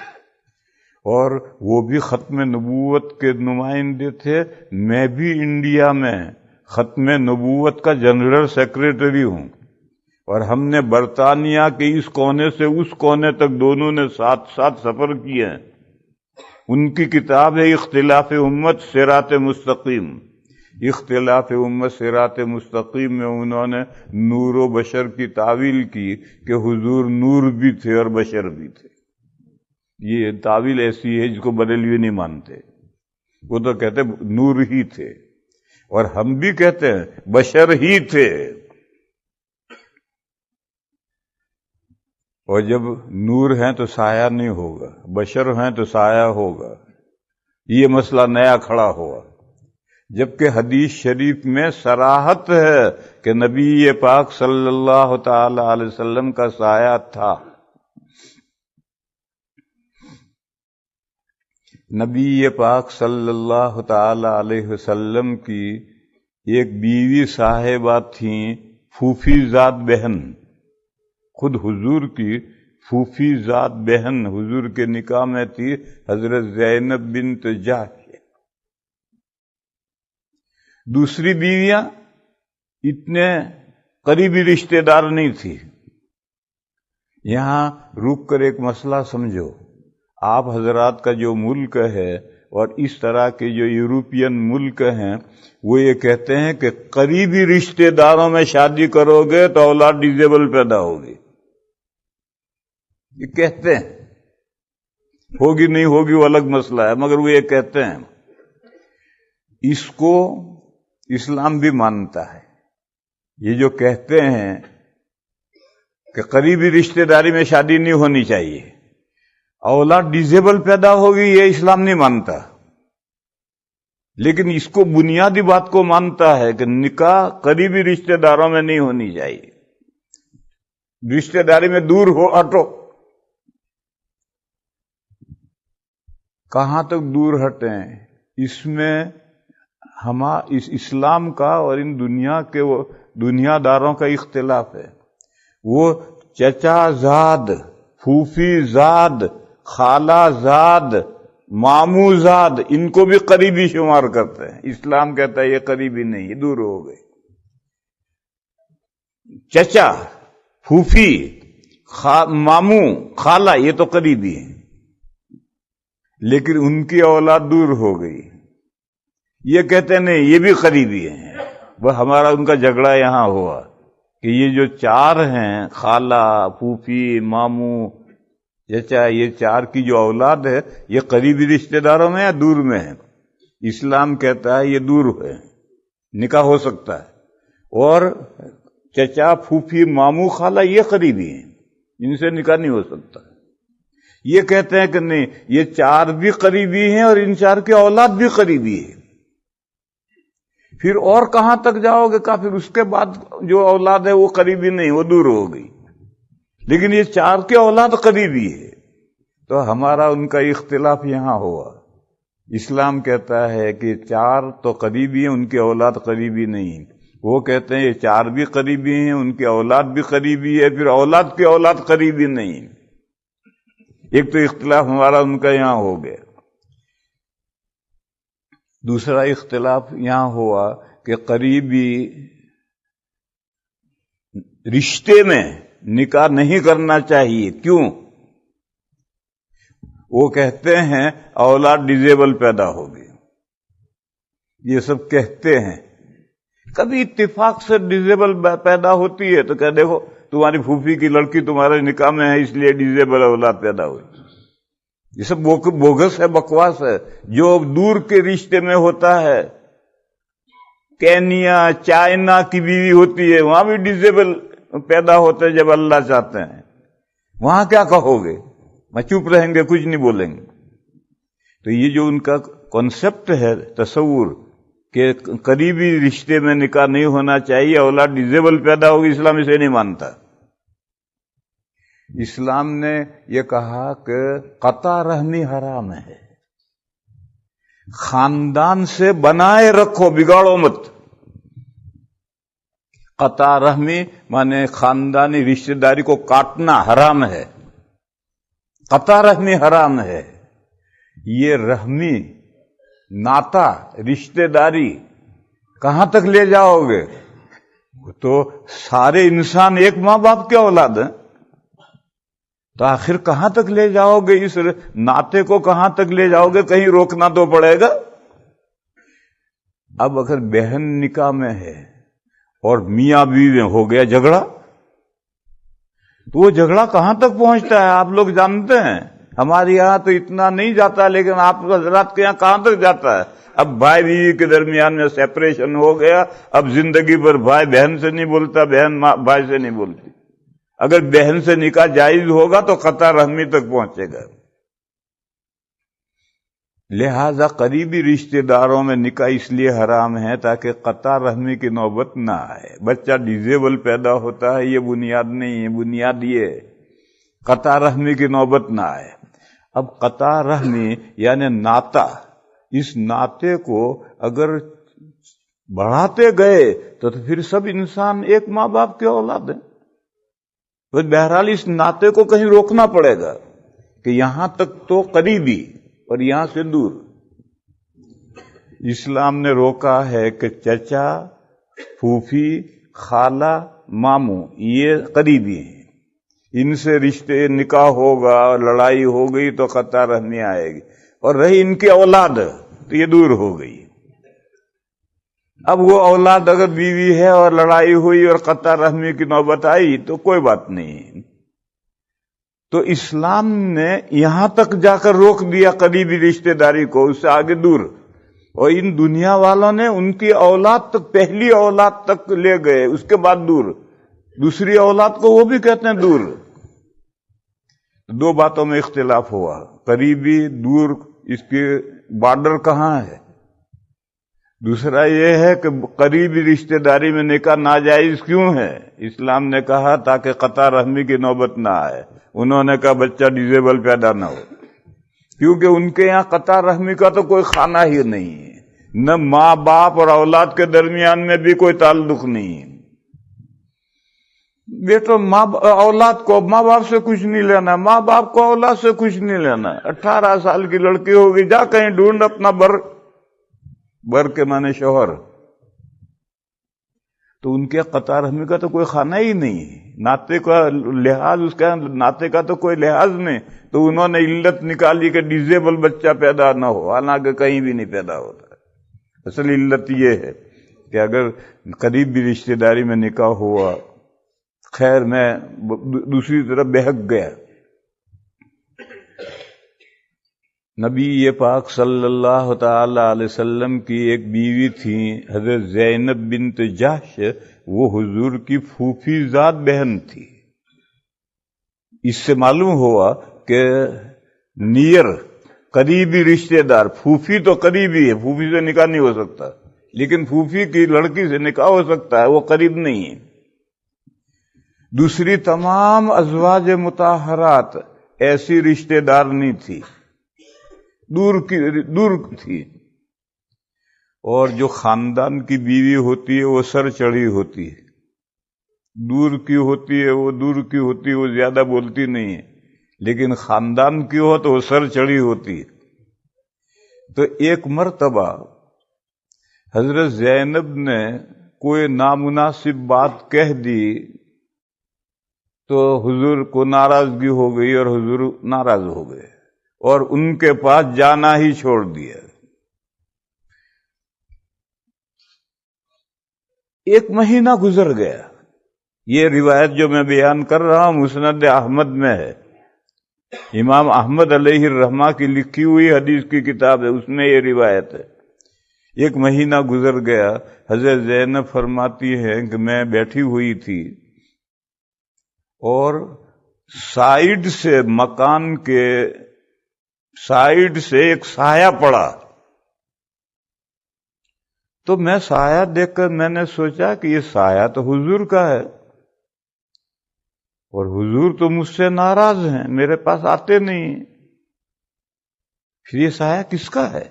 اور وہ بھی ختم نبوت کے نمائندے تھے. میں بھی انڈیا میں ختم نبوت کا جنرل سیکریٹری ہوں. اور ہم نے برطانیہ کے اس کونے سے اس کونے تک دونوں نے ساتھ ساتھ سفر کیے ہیں. ان کی کتاب ہے اختلاف امت صراط مستقیم. اختلاف امت صراط مستقیم میں انہوں نے نور و بشر کی تعویل کی کہ حضور نور بھی تھے اور بشر بھی تھے. یہ تعویل ایسی ہے جس کو بریلوی نہیں مانتے. وہ تو کہتے نور ہی تھے، اور ہم بھی کہتے ہیں بشر ہی تھے. اور جب نور ہیں تو سایہ نہیں ہوگا، بشر ہیں تو سایہ ہوگا. یہ مسئلہ نیا کھڑا ہوا، جبکہ حدیث شریف میں صراحت ہے کہ نبی پاک صلی اللہ تعالی علیہ وسلم کا سایہ تھا. نبی پاک صلی اللہ تعالی علیہ وسلم کی ایک بیوی صاحبہ تھیں، پھوپھی ذات بہن. خود حضور کی پھوپھی ذات بہن حضور کے نکاح میں تھی، حضرت زینب بنت جحش. دوسری بیویاں اتنے قریبی رشتہ دار نہیں تھی. یہاں رک کر ایک مسئلہ سمجھو. آپ حضرات کا جو ملک ہے اور اس طرح کے جو یورپین ملک ہیں، وہ یہ کہتے ہیں کہ قریبی رشتہ داروں میں شادی کرو گے تو اولاد ڈیزیبل پیدا ہوگی. یہ کہتے ہیں، ہوگی نہیں ہوگی وہ الگ مسئلہ ہے، مگر وہ یہ کہتے ہیں. اس کو اسلام بھی مانتا ہے. یہ جو کہتے ہیں کہ قریبی رشتہ داری میں شادی نہیں ہونی چاہیے، اولاد ڈیزیبل پیدا ہوگی، یہ اسلام نہیں مانتا. لیکن اس کو بنیادی بات کو مانتا ہے کہ نکاح قریبی رشتہ داروں میں نہیں ہونی چاہیے. رشتہ داری میں دور ہو ہٹو. کہاں تک دور ہٹیں؟ اس میں اس اسلام کا اور ان دنیا کے وہ دنیا داروں کا اختلاف ہے. وہ چچا زاد، پھوپھی زاد، خالہ زاد، ماموں زاد، ان کو بھی قریبی شمار کرتے ہیں. اسلام کہتا ہے یہ قریبی نہیں، یہ دور ہو گئے. چچا، پھوپھی، ماموں، خالہ، یہ تو قریبی ہیں، لیکن ان کی اولاد دور ہو گئی. یہ کہتے ہیں نہیں، یہ بھی قریبی ہیں. وہ ہمارا ان کا جھگڑا یہاں ہوا کہ یہ جو چار ہیں، خالہ، پھوپھی، ماموں، چچا، یہ چار کی جو اولاد ہے یہ قریبی رشتہ داروں میں یا دور میں ہے؟ اسلام کہتا ہے یہ دور ہے، نکاح ہو سکتا ہے. اور چچا، پھوپھی، ماموں، خالہ یہ قریبی ہیں، ان سے نکاح نہیں ہو سکتا. یہ کہتے ہیں کہ نہیں، یہ چار بھی قریبی ہیں اور ان چار کی اولاد بھی قریبی ہے. پھر اور کہاں تک جاؤ گے؟ پھر اس کے بعد جو اولاد ہے وہ قریبی نہیں، وہ دور ہو گئی. لیکن یہ چار کی اولاد قریبی ہے. تو ہمارا ان کا اختلاف یہاں ہوا. اسلام کہتا ہے کہ چار تو قریبی ہیں، ان کی اولاد قریبی نہیں. وہ کہتے ہیں یہ چار بھی قریبی ہیں، ان کی اولاد بھی قریبی ہے، پھر اولاد کی اولاد قریبی نہیں. ایک تو اختلاف ہمارا ان کا یہاں ہو گیا. دوسرا اختلاف یہاں ہوا کہ قریبی رشتے میں نکاح نہیں کرنا چاہیے. کیوں؟ وہ کہتے ہیں اولاد ڈیزیبل پیدا ہوگی. یہ سب کہتے ہیں. کبھی اتفاق سے ڈیزیبل پیدا ہوتی ہے تو کہ دیکھو تمہاری پھوپھی کی لڑکی تمہارے نکاح میں ہے، اس لیے ڈیزیبل اولاد پیدا ہوئی. یہ سب بوگس ہے، بکواس ہے. جو دور کے رشتے میں ہوتا ہے، کینیا، چائنا کی بیوی ہوتی ہے، وہاں بھی ڈیزیبل پیدا ہوتے ہیں جب اللہ چاہتے ہیں. وہاں کیا کہو گے؟ میں چپ رہیں گے، کچھ نہیں بولیں گے. تو یہ جو ان کا کانسیپٹ ہے، تصور کہ قریبی رشتے میں نکاح نہیں ہونا چاہیے، اولاد ڈیزیبل پیدا ہوگی، اسلام اسے نہیں مانتا. اسلام نے یہ کہا کہ قطع رحمی حرام ہے. خاندان سے بنائے رکھو، بگاڑو مت. قطع رحمی مانے خاندانی رشتہ داری کو کاٹنا حرام ہے. قطع رحمی حرام ہے. یہ رحمی ناتا، رشتہ داری کہاں تک لے جاؤ گے؟ تو سارے انسان ایک ماں باپ کے اولاد ہیں، تو آخر کہاں تک لے جاؤ گے؟ اس ناطے کو کہاں تک لے جاؤ گے؟ کہیں روکنا تو پڑے گا. اب اگر بہن نکاح میں ہے اور میاں بیوی میں ہو گیا جھگڑا، تو وہ جھگڑا کہاں تک پہنچتا ہے آپ لوگ جانتے ہیں؟ ہمارے یہاں تو اتنا نہیں جاتا، لیکن آپ حضرات کے یہاں کہاں تک جاتا ہے؟ اب بھائی بیوی کے درمیان میں سیپریشن ہو گیا، اب زندگی بھر بھائی بہن سے نہیں بولتا، بہن بھائی سے نہیں بولتی۔ اگر بہن سے نکاح جائز ہوگا تو قطع رحمی تک پہنچے گا۔ لہذا قریبی رشتہ داروں میں نکاح اس لیے حرام ہے تاکہ قطع رحمی کی نوبت نہ آئے۔ بچہ ڈیزیبل پیدا ہوتا ہے، یہ بنیاد نہیں ہے، بنیاد یہ ہے قطع رحمی کی نوبت نہ آئے۔ اب قطع رحمی یعنی ناطہ، اس ناطے کو اگر بڑھاتے گئے تو پھر سب انسان ایک ماں باپ کے اولاد ہیں۔ تو بہرحال اس ناطے کو کہیں روکنا پڑے گا کہ یہاں تک تو قریبی اور یہاں سے دور۔ اسلام نے روکا ہے کہ چچا، پھوپھی، خالہ، ماموں یہ قریبی ہیں، ان سے رشتے نکاح ہوگا اور لڑائی ہو گئی تو قطع رحمی آئے گی، اور رہی ان کی اولاد تو یہ دور ہو گئی۔ اب وہ اولاد اگر بیوی ہے اور لڑائی ہوئی اور قطع رحمی کی نوبت آئی تو کوئی بات نہیں۔ تو اسلام نے یہاں تک جا کر روک دیا قریبی رشتہ داری کو، اس سے آگے دور، اور ان دنیا والوں نے ان کی اولاد تک، پہلی اولاد تک لے گئے، اس کے بعد دور، دوسری اولاد کو وہ بھی کہتے ہیں دور۔ دو باتوں میں اختلاف ہوا، قریبی دور، اس کے بارڈر کہاں ہے؟ دوسرا یہ ہے کہ قریبی رشتہ داری میں نکاح ناجائز کیوں ہے؟ اسلام نے کہا تاکہ قطع رحمی کی نوبت نہ آئے۔ انہوں نے کہا بچہ ڈیزیبل پیدا نہ ہو، کیونکہ ان کے یہاں قطع رحمی کا تو کوئی خانہ ہی نہیں ہے، نہ ماں باپ اور اولاد کے درمیان میں بھی کوئی تعلق نہیں ہے۔ بیٹو اولاد کو ماں باپ سے کچھ نہیں لینا، ماں باپ کو اولاد سے کچھ نہیں لینا۔ 18 سال کی لڑکی ہوگی، جا کہیں ڈھونڈ اپنا بر کے معنی شوہر، تو ان کے قطع رحمی کا تو کوئی خانہ ہی نہیں ہے، ناطے کا لحاظ، اس کا ناطے کا تو کوئی لحاظ نہیں۔ تو انہوں نے علت نکالی کہ ڈیزیبل بچہ پیدا نہ ہو، حالانکہ کہیں بھی نہیں پیدا ہوتا۔ اصل علت یہ ہے کہ اگر قریبی رشتہ داری میں نکاح ہوا، خیر میں دوسری طرف بہک گیا۔ نبی پاک صلی اللہ تعالی علیہ وسلم کی ایک بیوی تھی حضرت زینب بنت جحش، وہ حضور کی پھوپھی ذات بہن تھی۔ اس سے معلوم ہوا کہ نیئر قریبی رشتہ دار، پھوپھی تو قریبی ہے، پھوپھی سے نکاح نہیں ہو سکتا، لیکن پھوپھی کی لڑکی سے نکاح ہو سکتا ہے، وہ قریب نہیں ہے۔ دوسری تمام ازواج مطہرات ایسی رشتہ دار نہیں تھی، دور تھی۔ اور جو خاندان کی بیوی ہوتی ہے وہ سر چڑھی ہوتی ہے، دور کی ہوتی ہے وہ دور کی ہوتی ہے، وہ زیادہ بولتی نہیں ہے، لیکن خاندان کی ہو تو وہ سر چڑھی ہوتی ہے۔ تو ایک مرتبہ حضرت زینب نے کوئی نامناسب بات کہہ دی تو حضور کو ناراضگی ہو گئی اور حضور ناراض ہو گئے اور ان کے پاس جانا ہی چھوڑ دیا۔ ایک مہینہ گزر گیا۔ یہ روایت جو میں بیان کر رہا ہوں مسند احمد میں ہے، امام احمد علیہ الرحمہ کی لکھی ہوئی حدیث کی کتاب ہے، اس میں یہ روایت ہے۔ ایک مہینہ گزر گیا، حضرت زینب فرماتی ہے کہ میں بیٹھی ہوئی تھی اور سائیڈ سے، مکان کے سائیڈ سے ایک سایہ پڑا، تو میں سایہ دیکھ کر میں نے سوچا کہ یہ سایہ تو حضور کا ہے، اور حضور تو مجھ سے ناراض ہیں، میرے پاس آتے نہیں، پھر یہ سایہ کس کا ہے؟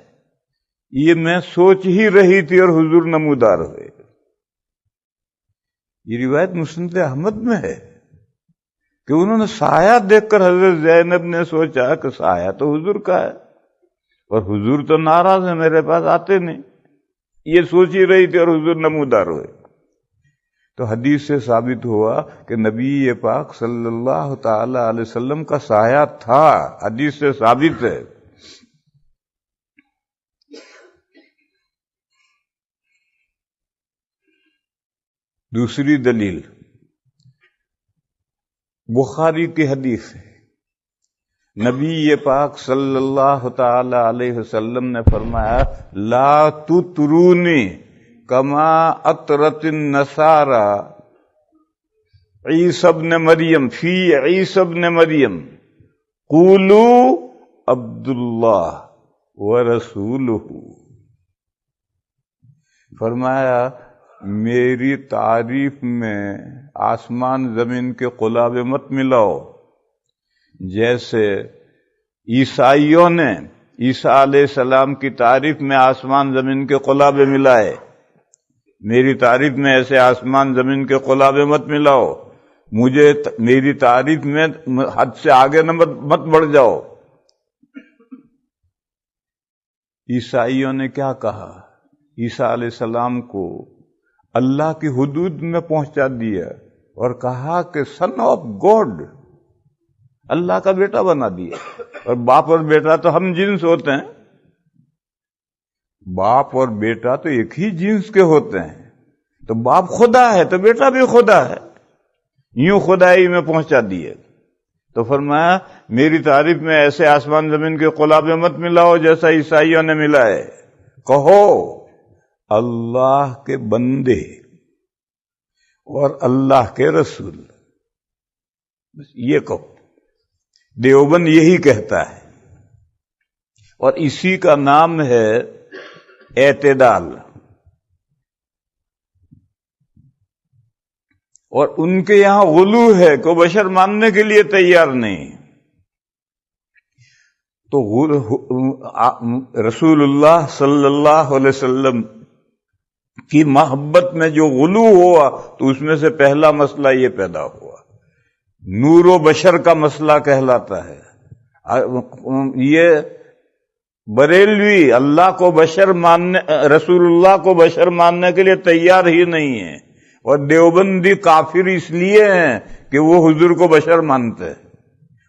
یہ میں سوچ ہی رہی تھی اور حضور نمودار ہوئے۔ یہ روایت مسند احمد میں ہے کہ انہوں نے سایہ دیکھ کر حضرت زینب نے سوچا کہ سایہ تو حضور کا ہے اور حضور تو ناراض ہیں، میرے پاس آتے نہیں، یہ سوچ ہی رہی تھی اور حضور نمودار ہوئے۔ تو حدیث سے ثابت ہوا کہ نبی پاک صلی اللہ تعالی علیہ وسلم کا سایہ تھا، حدیث سے ثابت ہے۔ دوسری دلیل بخاری کی حدیث ہے، نبی پاک صلی اللہ تعالی علیہ وسلم نے فرمایا لا تطرونی کما اطرت النصارى عیسی ابن مریم فی عیسی ابن مریم قولوا عبد اللہ ورسولہ۔ فرمایا میری تعریف میں آسمان زمین کے قلاب مت ملاؤ، جیسے عیسائیوں نے عیسیٰ علیہ السلام کی تعریف میں آسمان زمین کے قلاب ملائے، میری تعریف میں ایسے آسمان زمین کے قلاب مت ملاؤ، مجھے میری تعریف میں حد سے آگے نہ مت بڑھ جاؤ۔ عیسائیوں نے کیا کہا؟ عیسیٰ علیہ السلام کو اللہ کی حدود میں پہنچا دیا اور کہا کہ سن آف گاڈ، اللہ کا بیٹا بنا دیا۔ اور باپ اور بیٹا تو ہم جنس ہوتے ہیں، باپ اور بیٹا تو ایک ہی جنس کے ہوتے ہیں، تو باپ خدا ہے تو بیٹا بھی خدا ہے، یوں خدائی میں پہنچا دیے۔ تو فرمایا میری تعریف میں ایسے آسمان زمین کے قلاب مت ملاؤ جیسا عیسائیوں نے ملائے، کہو اللہ کے بندے اور اللہ کے رسول، بس یہ کہو۔ دیوبند یہی کہتا ہے، اور اسی کا نام ہے اعتدال۔ اور ان کے یہاں غلو ہے کہ بشر ماننے کے لیے تیار نہیں۔ تو رسول اللہ صلی اللہ علیہ وسلم کی محبت میں جو غلو ہوا تو اس میں سے پہلا مسئلہ یہ پیدا ہوا، نور و بشر کا مسئلہ کہلاتا ہے۔ یہ بریلوی اللہ کو بشر ماننے، رسول اللہ کو بشر ماننے کے لیے تیار ہی نہیں ہے، اور دیوبندی کافر اس لیے ہیں کہ وہ حضور کو بشر مانتے ہیں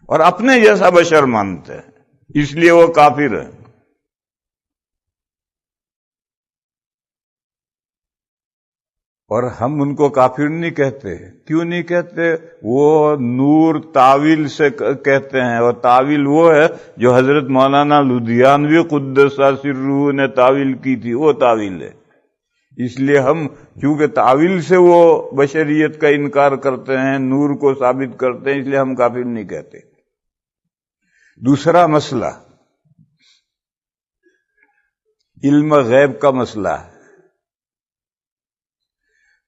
اور اپنے جیسا بشر مانتے ہیں، اس لیے وہ کافر ہیں۔ اور ہم ان کو کافر نہیں کہتے۔ کیوں نہیں کہتے؟ وہ نور تعویل سے کہتے ہیں، اور تعویل وہ ہے جو حضرت مولانا لدھیانوی قدس سرہ نے تعویل کی تھی، وہ تعویل ہے۔ اس لیے ہم چونکہ تعویل سے وہ بشریت کا انکار کرتے ہیں، نور کو ثابت کرتے ہیں، اس لیے ہم کافر نہیں کہتے۔ دوسرا مسئلہ علم غیب کا مسئلہ ہے۔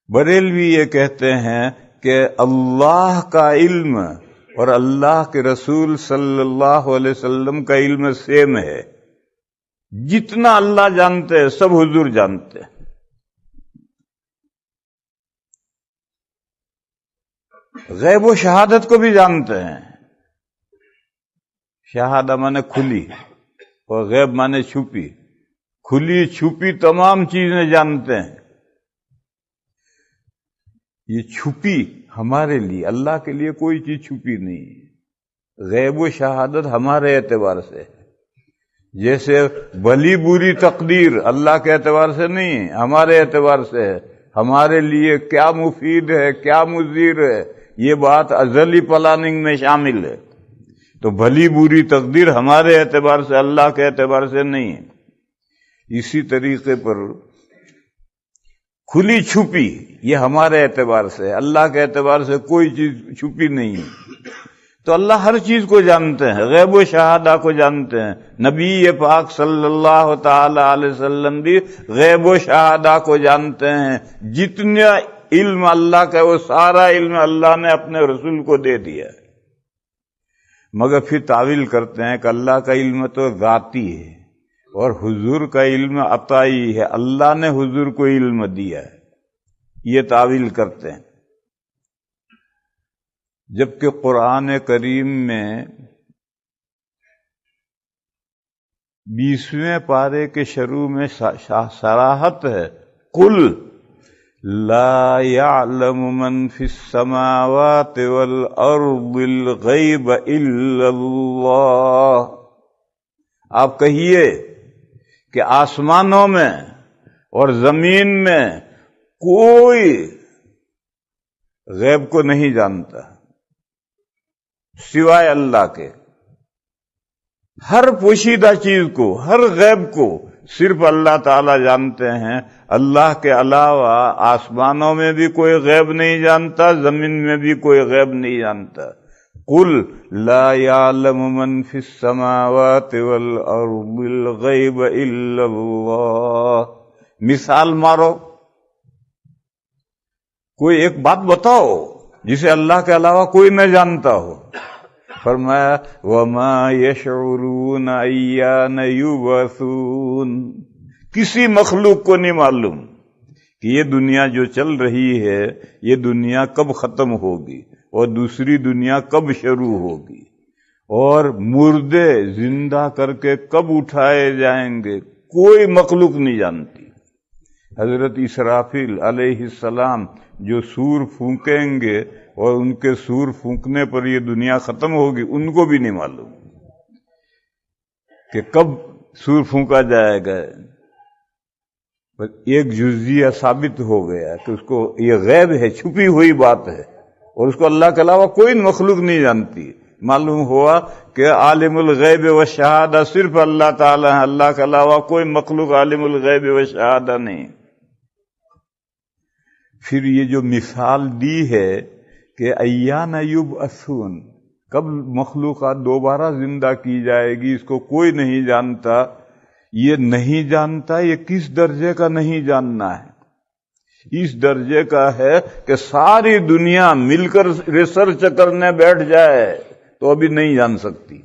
بریلوی یہ کہتے ہیں کہ اللہ کا علم اور اللہ کے رسول صلی اللہ علیہ وسلم کا علم سیم ہے، جتنا اللہ جانتے ہیں سب حضور جانتے ہیں۔ غیب و شہادت کو بھی جانتے ہیں۔ شہادہ مانے کھلی اور غیب مانے چھپی، کھلی چھپی تمام چیزیں جانتے ہیں۔ یہ چھپی ہمارے لیے، اللہ کے لیے کوئی چیز چھپی نہیں ہے۔ غیب و شہادت ہمارے اعتبار سے، جیسے بھلی بری تقدیر اللہ کے اعتبار سے نہیں ہے، ہمارے اعتبار سے ہے۔ ہمارے لیے کیا مفید ہے، کیا مضر ہے، یہ بات ازلی پلاننگ میں شامل ہے۔ تو بھلی بری تقدیر ہمارے اعتبار سے، اللہ کے اعتبار سے نہیں ہے۔ اسی طریقے پر کھلی چھپی یہ ہمارے اعتبار سے، اللہ کے اعتبار سے کوئی چیز چھپی نہیں ہے۔ تو اللہ ہر چیز کو جانتے ہیں، غیب و شہادہ کو جانتے ہیں۔ نبی پاک صلی اللہ تعالی علیہ وسلم بھی غیب و شہادہ کو جانتے ہیں۔ جتنا علم اللہ کا وہ سارا علم اللہ نے اپنے رسول کو دے دیا ہے، مگر پھر تعویل کرتے ہیں کہ اللہ کا علم تو ذاتی ہے اور حضور کا علم عطائی ہے، اللہ نے حضور کو علم دیا ہے، یہ تعویل کرتے ہیں۔ جبکہ قرآن کریم میں 20ویں پارے کے شروع میں صراحت ہے، قل لا يعلم من في السماوات والارض الغیب الا اللہ۔ آپ کہیے کہ آسمانوں میں اور زمین میں کوئی غیب کو نہیں جانتا سوائے اللہ کے. ہر پوشیدہ چیز کو، ہر غیب کو صرف اللہ تعالی جانتے ہیں. اللہ کے علاوہ آسمانوں میں بھی کوئی غیب نہیں جانتا، زمین میں بھی کوئی غیب نہیں جانتا. قل لا يعلم من في السماوات والارض الغیب الا اللہ. مثال مارو، کوئی ایک بات بتاؤ جسے اللہ کے علاوہ کوئی نہ جانتا ہو. فرمایا وما يشعرون ایان یبعثون. کسی مخلوق کو نہیں معلوم کہ یہ دنیا جو چل رہی ہے یہ دنیا کب ختم ہوگی اور دوسری دنیا کب شروع ہوگی، اور مردے زندہ کر کے کب اٹھائے جائیں گے، کوئی مخلوق نہیں جانتی. حضرت اسرافیل علیہ السلام جو سور پھونکیں گے اور ان کے سور پھونکنے پر یہ دنیا ختم ہوگی، ان کو بھی نہیں معلوم کہ کب سور پھونکا جائے گا. بس ایک جزیہ ثابت ہو گیا کہ اس کو یہ غیب ہے، چھپی ہوئی بات ہے، اور اس کو اللہ کے علاوہ کوئی مخلوق نہیں جانتی. معلوم ہوا کہ عالم الغیب و شہادہ صرف اللہ تعالی ہے، اللہ کے علاوہ کوئی مخلوق عالم الغیب و شہادہ نہیں. پھر یہ جو مثال دی ہے کہ ایان یبعثون، کب مخلوقات دوبارہ زندہ کی جائے گی، اس کو کوئی نہیں جانتا. یہ نہیں جانتا، یہ کس درجے کا نہیں جاننا ہے؟ اس درجے کا ہے کہ ساری دنیا مل کر ریسرچ کرنے بیٹھ جائے تو ابھی نہیں جان سکتی.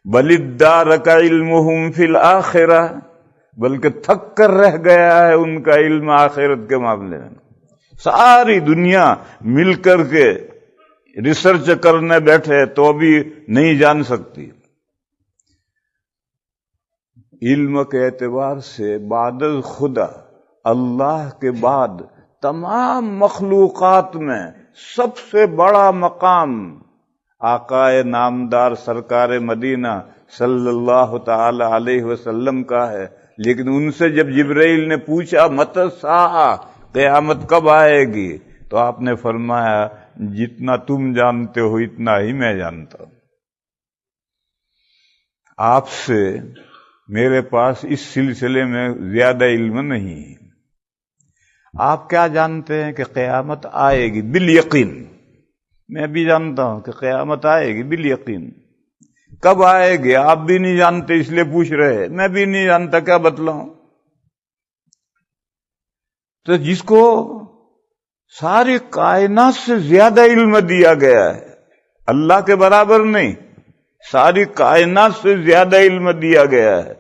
بل ادارک علمہم فی الآخرہ، بلکہ تھک کر رہ گیا ہے ان کا علم آخرت کے معاملے میں. ساری دنیا مل کر کے ریسرچ کرنے بیٹھے تو ابھی نہیں جان سکتی. علم کے اعتبار سے بعد خدا، اللہ کے بعد تمام مخلوقات میں سب سے بڑا مقام آقائے نامدار سرکار مدینہ صلی اللہ تعالی علیہ وسلم کا ہے. لیکن ان سے جب جبرائیل نے پوچھا متی الساعہ، قیامت کب آئے گی، تو آپ نے فرمایا جتنا تم جانتے ہو اتنا ہی میں جانتا ہوں. آپ سے میرے پاس اس سلسلے میں زیادہ علم نہیں. آپ کیا جانتے ہیں کہ قیامت آئے گی بالیقین؟ میں بھی جانتا ہوں کہ قیامت آئے گی بالیقین. کب آئے گی آپ بھی نہیں جانتے، اس لیے پوچھ رہے. میں بھی نہیں جانتا، کیا بتلاؤں؟ تو جس کو ساری کائنات سے زیادہ علم دیا گیا ہے، اللہ کے برابر نہیں، ساری کائنات سے زیادہ علم دیا گیا ہے،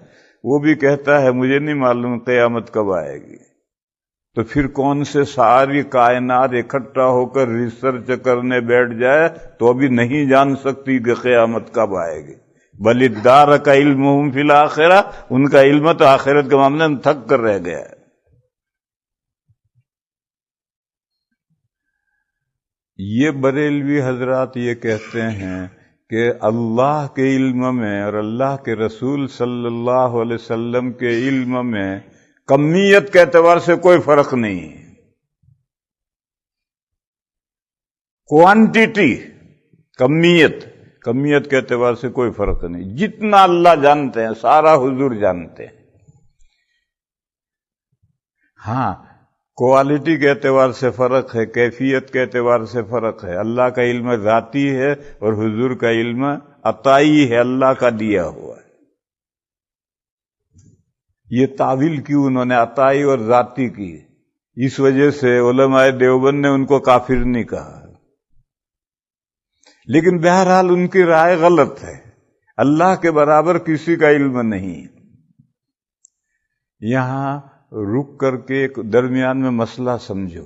وہ بھی کہتا ہے مجھے نہیں معلوم قیامت کب آئے گی. تو پھر کون سے ساری کائنات اکٹھا ہو کر ریسرچ کرنے بیٹھ جائے تو ابھی نہیں جان سکتی کہ قیامت کب آئے گی. بل ادارک علمہم فی الآخرہ، ان کا علم تو آخرت کے معاملے میں تھک کر رہ گیا ہے. یہ بریلوی حضرات یہ کہتے ہیں کہ اللہ کے علم میں اور اللہ کے رسول صلی اللہ علیہ وسلم کے علم میں کمیت کے اعتبار سے کوئی فرق نہیں ہے. کوانٹیٹی، کمیت کے اعتبار سے کوئی فرق نہیں. جتنا اللہ جانتے ہیں سارا حضور جانتے ہیں. ہاں، کوالٹی کے اعتبار سے فرق ہے، کیفیت کے اعتبار سے فرق ہے. اللہ کا علم ذاتی ہے اور حضور کا علم عطائی ہے، اللہ کا دیا ہوا ہے. یہ تعویل کیوں انہوں نے عطائی اور ذاتی کی؟ اس وجہ سے علماء دیوبند نے ان کو کافر نہیں کہا. لیکن بہرحال ان کی رائے غلط ہے. اللہ کے برابر کسی کا علم نہیں. یہاں رک کر کے ایک درمیان میں مسئلہ سمجھو.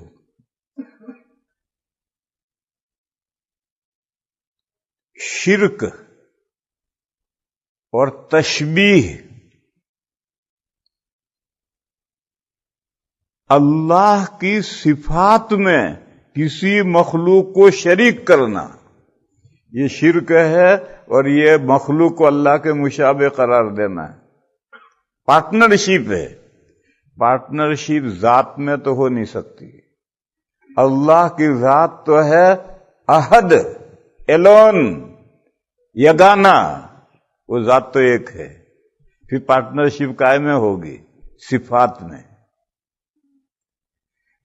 شرک اور تشبیہ، اللہ کی صفات میں کسی مخلوق کو شریک کرنا، یہ شرک ہے. اور یہ مخلوق کو اللہ کے مشابہ قرار دینا ہے. پارٹنرشپ ہے. پارٹنرشپ ذات میں تو ہو نہیں سکتی. اللہ کی ذات تو ہے احد، ایلون، یگانا، وہ ذات تو ایک ہے، پھر پارٹنرشپ قائم ہوگی صفات میں۔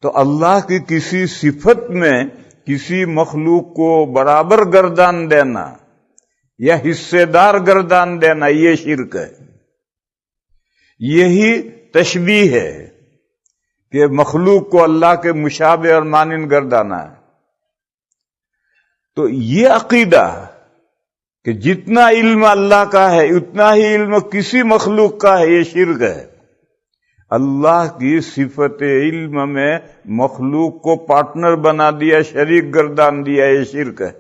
تو اللہ کی کسی صفت میں کسی مخلوق کو برابر گردان دینا یا حصے دار گردان دینا، یہ شرک ہے۔ یہی تشبیہ ہے کہ مخلوق کو اللہ کے مشابہ اور مانند گردانا ہے۔ تو یہ عقیدہ کہ جتنا علم اللہ کا ہے اتنا ہی علم کسی مخلوق کا ہے، یہ شرک ہے۔ اللہ کی صفت علم میں مخلوق کو پارٹنر بنا دیا، شریک گردان دیا، یہ شرک ہے۔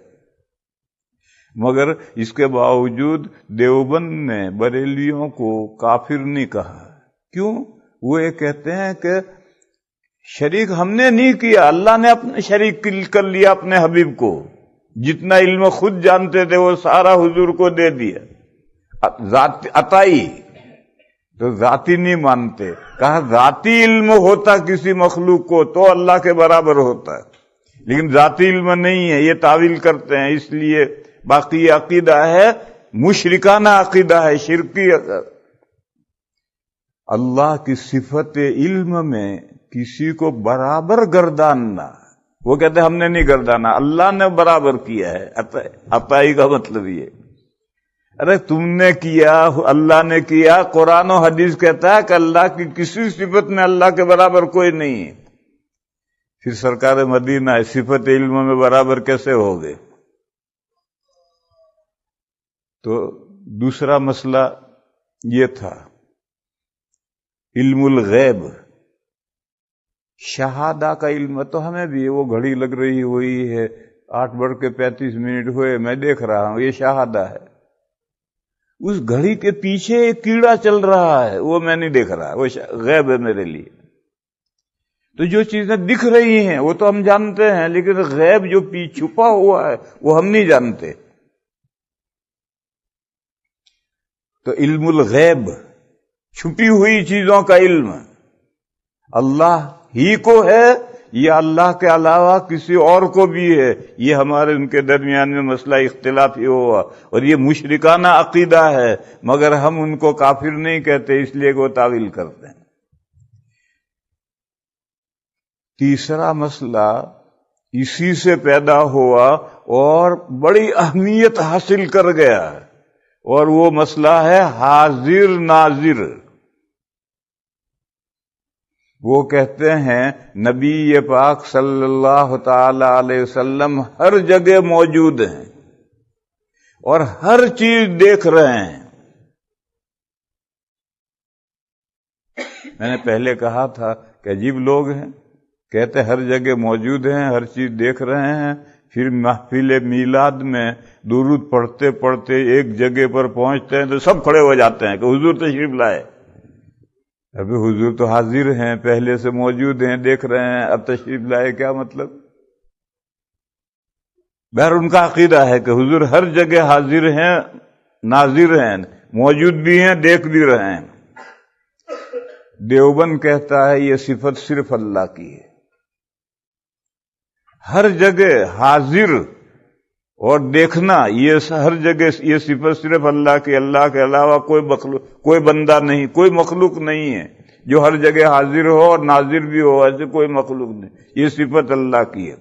مگر اس کے باوجود دیوبند نے بریلیوں کو کافر نہیں کہا۔ کیوں؟ وہ یہ کہتے ہیں کہ شریک ہم نے نہیں کیا، اللہ نے اپنے شریک کر لیا اپنے حبیب کو، جتنا علم خود جانتے تھے وہ سارا حضور کو دے دیا، عطائی۔ تو ذاتی نہیں مانتے، کہا ذاتی علم ہوتا کسی مخلوق کو تو اللہ کے برابر ہوتا ہے، لیکن ذاتی علم نہیں ہے، یہ تعویل کرتے ہیں۔ اس لیے باقی یہ عقیدہ ہے، مشرکانہ عقیدہ ہے، شرکی عقیدہ۔ اللہ کی صفت علم میں کسی کو برابر گرداننا، وہ کہتے ہیں ہم نے نہیں گردانا، اللہ نے برابر کیا ہے۔ عطائی کا مطلب یہ، ارے تم نے کیا، اللہ نے کیا۔ قرآن و حدیث کہتا ہے کہ اللہ کی کسی صفت میں اللہ کے برابر کوئی نہیں ہے۔ پھر سرکار مدینہ صفت علم میں برابر کیسے ہو گئے؟ تو دوسرا مسئلہ یہ تھا علم الغیب، شہادہ کا علم تو ہمیں بھی وہ گھڑی لگ رہی ہوئی ہے، 8:35 ہوئے، میں دیکھ رہا ہوں، یہ شہادہ ہے۔ اس گھڑی کے پیچھے ایک کیڑا چل رہا ہے، وہ میں نہیں دیکھ رہا، وہ غیب ہے میرے لیے۔ تو جو چیزیں دکھ رہی ہیں وہ تو ہم جانتے ہیں، لیکن غیب جو چھپا ہوا ہے وہ ہم نہیں جانتے۔ تو علم الغیب، چھپی ہوئی چیزوں کا علم، اللہ ہی کو ہے یا اللہ کے علاوہ کسی اور کو بھی ہے، یہ ہمارے ان کے درمیان میں مسئلہ اختلافی ہوا، اور یہ مشرکانہ عقیدہ ہے، مگر ہم ان کو کافر نہیں کہتے، اس لیے کہ وہ تعویل کرتے ہیں۔ تیسرا مسئلہ اسی سے پیدا ہوا اور بڑی اہمیت حاصل کر گیا، اور وہ مسئلہ ہے حاضر ناظر۔ وہ کہتے ہیں نبی پاک صلی اللہ تعالی علیہ وسلم ہر جگہ موجود ہیں اور ہر چیز دیکھ رہے ہیں۔ میں نے پہلے کہا تھا کہ عجیب لوگ ہیں، کہتے ہر جگہ موجود ہیں، ہر چیز دیکھ رہے ہیں، پھر محفل میلاد میں درود پڑھتے پڑھتے ایک جگہ پر پہنچتے ہیں تو سب کھڑے ہو جاتے ہیں کہ حضور تشریف لائے۔ ابھی حضور تو حاضر ہیں، پہلے سے موجود ہیں، دیکھ رہے ہیں، اب تشریف لائے، کیا مطلب؟ بہر ان کا عقیدہ ہے کہ حضور ہر جگہ حاضر ہیں، ناظر ہیں، موجود بھی ہیں، دیکھ بھی رہے ہیں۔ دیوبند کہتا ہے یہ صفت صرف اللہ کی ہے، ہر جگہ حاضر اور دیکھنا، یہ ہر جگہ یہ صفت صرف اللہ کی، اللہ کے علاوہ کوئی مخلوق، کوئی بندہ نہیں، کوئی مخلوق نہیں ہے جو ہر جگہ حاضر ہو اور ناظر بھی ہو، ایسے کوئی مخلوق نہیں، یہ صفت اللہ کی ہے۔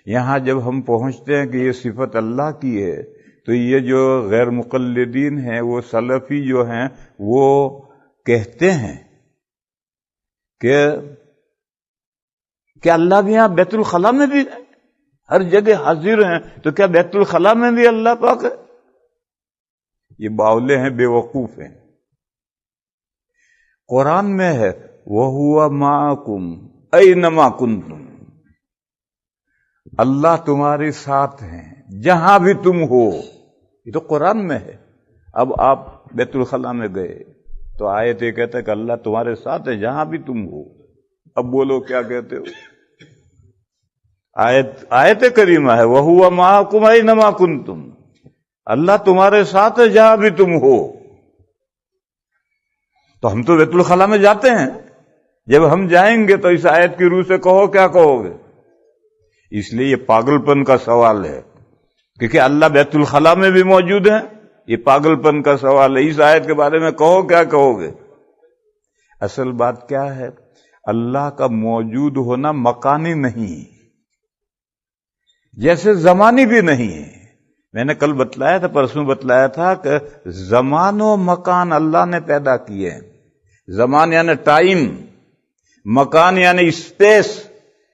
یہاں جب ہم پہنچتے ہیں کہ یہ صفت اللہ کی ہے تو یہ جو غیر مقلدین ہیں، وہ سلفی جو ہیں، وہ کہتے ہیں کہ اللہ بھی یہاں بیت الخلاء میں بھی ہے، ہر جگہ حاضر ہیں، تو کیا بیت الخلاء میں بھی اللہ پاک ہے؟ یہ باولے ہیں، بے وقوف ہیں۔ قرآن میں ہے وَهُوَ مَعَكُمْ أَيْنَمَا كُنْتُمْ، اللہ تمہارے ساتھ ہیں جہاں بھی تم ہو، یہ تو قرآن میں ہے۔ اب آپ بیت الخلاء میں گئے تو آیت یہ کہتا ہے کہ اللہ تمہارے ساتھ ہے جہاں بھی تم ہو۔ اب بولو کیا کہتے ہو؟ آیت کریمہ ہے وَهُوَ مَعَكُمْ أَيْنَمَا كُنْتُمْ، اللہ تمہارے ساتھ ہے جہاں بھی تم ہو۔ تو ہم تو بیت الخلاء میں جاتے ہیں، جب ہم جائیں گے تو اس آیت کی روح سے کہو، کیا کہو گے؟ اس لیے یہ پاگلپن کا سوال ہے، کیونکہ اللہ بیت الخلا میں بھی موجود ہے. یہ پاگلپن کا سوال ہے. اس آیت کے بارے میں کہو کیا کہو گے؟ اصل بات کیا ہے؟ اللہ کا موجود ہونا مکانی نہیں، جیسے زمانی بھی نہیں ہے. میں نے کل بتلایا تھا، پرسوں بتلایا تھا کہ زمان و مکان اللہ نے پیدا کیے ہیں. زمان یعنی ٹائم، مکان یعنی اسپیس.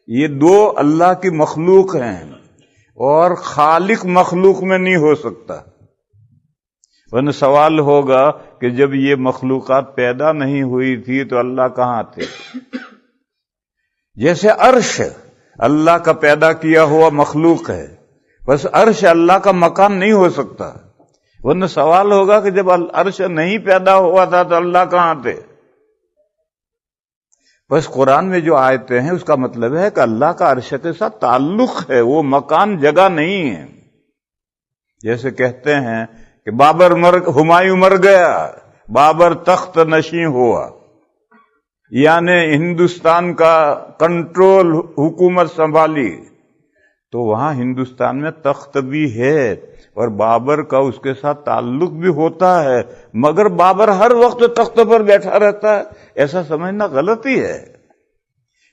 یہ دو اللہ کی مخلوق ہیں اور خالق مخلوق میں نہیں ہو سکتا. ورنہ سوال ہوگا کہ جب یہ مخلوقات پیدا نہیں ہوئی تھی تو اللہ کہاں تھے؟ جیسے عرش اللہ کا پیدا کیا ہوا مخلوق ہے، بس عرش اللہ کا مکان نہیں ہو سکتا. ورنہ سوال ہوگا کہ جب عرش نہیں پیدا ہوا تھا تو اللہ کہاں تھے؟ بس قرآن میں جو آیتیں ہیں اس کا مطلب ہے کہ اللہ کا عرش کے ساتھ تعلق ہے، وہ مکان جگہ نہیں ہے. جیسے کہتے ہیں کہ ہمایوں مر گیا، بابر تخت نشین ہوا، یعنی ہندوستان کا کنٹرول حکومت سنبھالی. تو وہاں ہندوستان میں تخت بھی ہے اور بابر کا اس کے ساتھ تعلق بھی ہوتا ہے، مگر بابر ہر وقت تخت پر بیٹھا رہتا ہے، ایسا سمجھنا غلطی ہے.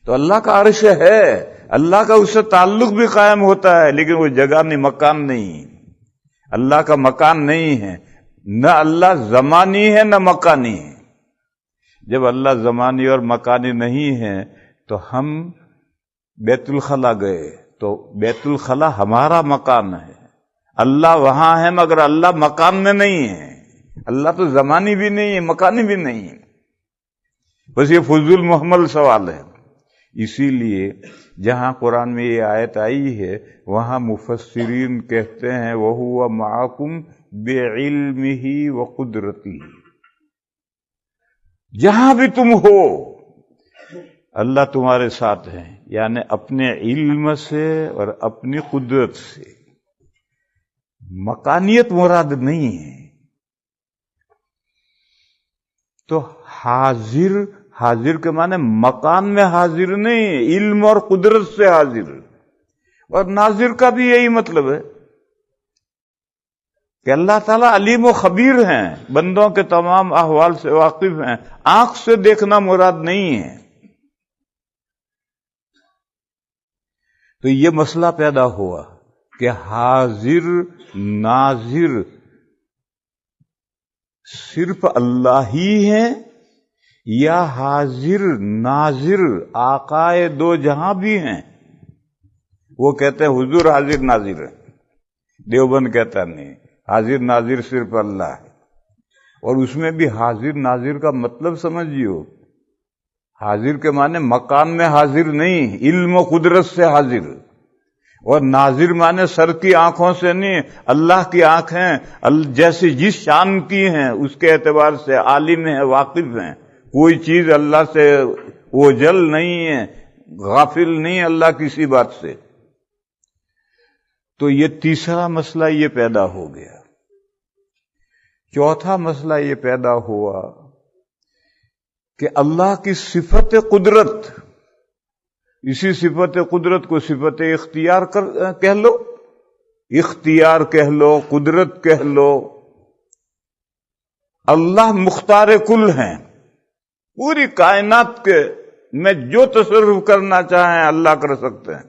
تو اللہ کا عرش ہے، اللہ کا اس سے تعلق بھی قائم ہوتا ہے، لیکن وہ جگہ نہیں، مکان نہیں. اللہ کا مکان نہیں ہے، نہ اللہ زمانی ہے نہ مکانی ہے. جب اللہ زمانی اور مکانی نہیں ہے تو ہم بیت الخلا گئے تو بیت الخلا ہمارا مکان ہے. اللہ وہاں ہے مگر اللہ مکان میں نہیں ہے. اللہ تو زمانی بھی نہیں ہے، مکانی بھی نہیں ہے. بس یہ فضول محمل سوال ہے. اسی لیے جہاں قرآن میں یہ آیت آئی ہے وہاں مفسرین کہتے ہیں وَهُوَ مَعَكُمْ بِعِلْمِهِ وَقُدْرَتِهِ. جہاں بھی تم ہو اللہ تمہارے ساتھ ہے، یعنی اپنے علم سے اور اپنی قدرت سے. مکانیت مراد نہیں ہے. تو حاضر کے معنی مکان میں حاضر نہیں، علم اور قدرت سے حاضر. اور ناظر کا بھی یہی مطلب ہے کہ اللہ تعالیٰ علیم و خبیر ہیں، بندوں کے تمام احوال سے واقف ہیں. آنکھ سے دیکھنا مراد نہیں ہے. تو یہ مسئلہ پیدا ہوا کہ حاضر ناظر صرف اللہ ہی ہے یا حاضر ناظر آقائے دو جہاں بھی ہیں. وہ کہتے ہیں حضور حاضر ناظر ہے، دیوبند کہتا نہیں، حاضر ناظر صرف اللہ ہے. اور اس میں بھی حاضر ناظر کا مطلب سمجھیو، حاضر کے معنی مکان میں حاضر نہیں، علم و قدرت سے حاضر. اور ناظر معنی سر کی آنکھوں سے نہیں، اللہ کی آنکھیں جیسے جس شان کی ہیں اس کے اعتبار سے عالم ہیں، واقف ہیں. کوئی چیز اللہ سے اوجھل نہیں ہے، غافل نہیں اللہ کسی بات سے. تو یہ تیسرا مسئلہ یہ پیدا ہو گیا. چوتھا مسئلہ یہ پیدا ہوا کہ اللہ کی صفت قدرت، اسی صفت قدرت کو صفت اختیار کہہ لو، اختیار کہہ لو، قدرت کہہ لو. اللہ مختار کل ہیں، پوری کائنات کے میں جو تصرف کرنا چاہیں اللہ کر سکتے ہیں.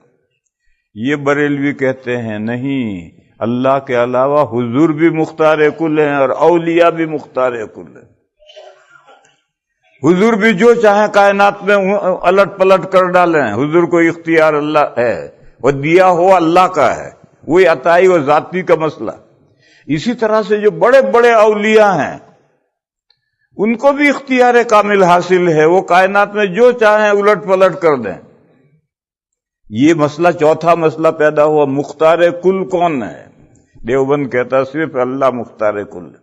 یہ بریلوی کہتے ہیں نہیں، اللہ کے علاوہ حضور بھی مختار کل ہیں اور اولیاء بھی مختار کل ہیں. حضور بھی جو چاہیں کائنات میں الٹ پلٹ کر ڈالیں، حضور کو اختیار اللہ ہے، وہ دیا ہو اللہ کا ہے، وہی عطائی و ذاتی کا مسئلہ. اسی طرح سے جو بڑے بڑے اولیاء ہیں ان کو بھی اختیار کامل حاصل ہے، وہ کائنات میں جو چاہیں الٹ پلٹ کر دیں. یہ مسئلہ چوتھا مسئلہ پیدا ہوا، مختار کل کون ہے؟ دیوبند کہتا صرف اللہ مختار کل ہے،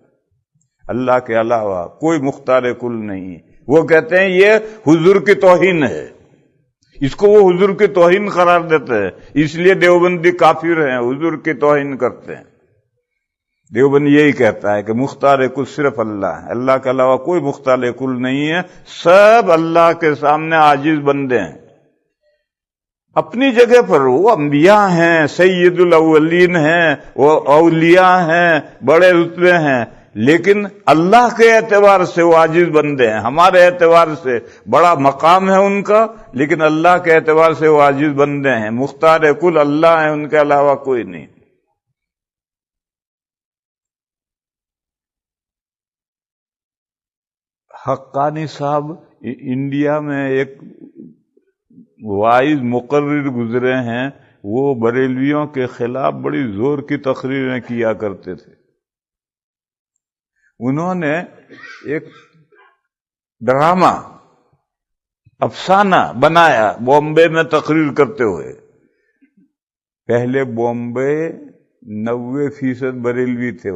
اللہ کے علاوہ کوئی مختار کل نہیں. وہ کہتے ہیں یہ حضور کی توہین ہے، اس کو وہ حضور کی توہین قرار دیتے ہیں، اس لیے دیوبندی کافر ہیں، حضور کی توہین کرتے ہیں. دیوبند یہی کہتا ہے کہ مختار کل صرف اللہ ہے، اللہ کے علاوہ کوئی مختار کل نہیں ہے، سب اللہ کے سامنے عاجز بندے ہیں. اپنی جگہ پر وہ انبیاء ہیں، سید الاولین ہیں، وہ اولیاء ہیں، بڑے رتبے ہیں، لیکن اللہ کے اعتبار سے وہ عاجز بندے ہیں. ہمارے اعتبار سے بڑا مقام ہے ان کا، لیکن اللہ کے اعتبار سے وہ عاجز بندے ہیں. مختار کل اللہ ہیں، ان کے علاوہ کوئی نہیں. حقانی صاحب انڈیا میں ایک وائز مقرر گزرے ہیں، وہ بریلویوں کے خلاف بڑی زور کی تقریریں کیا کرتے تھے. انہوں نے ایک ڈرامہ افسانہ بنایا بامبے میں تقریر کرتے ہوئے. پہلے بامبے 90% بریلوی تھے،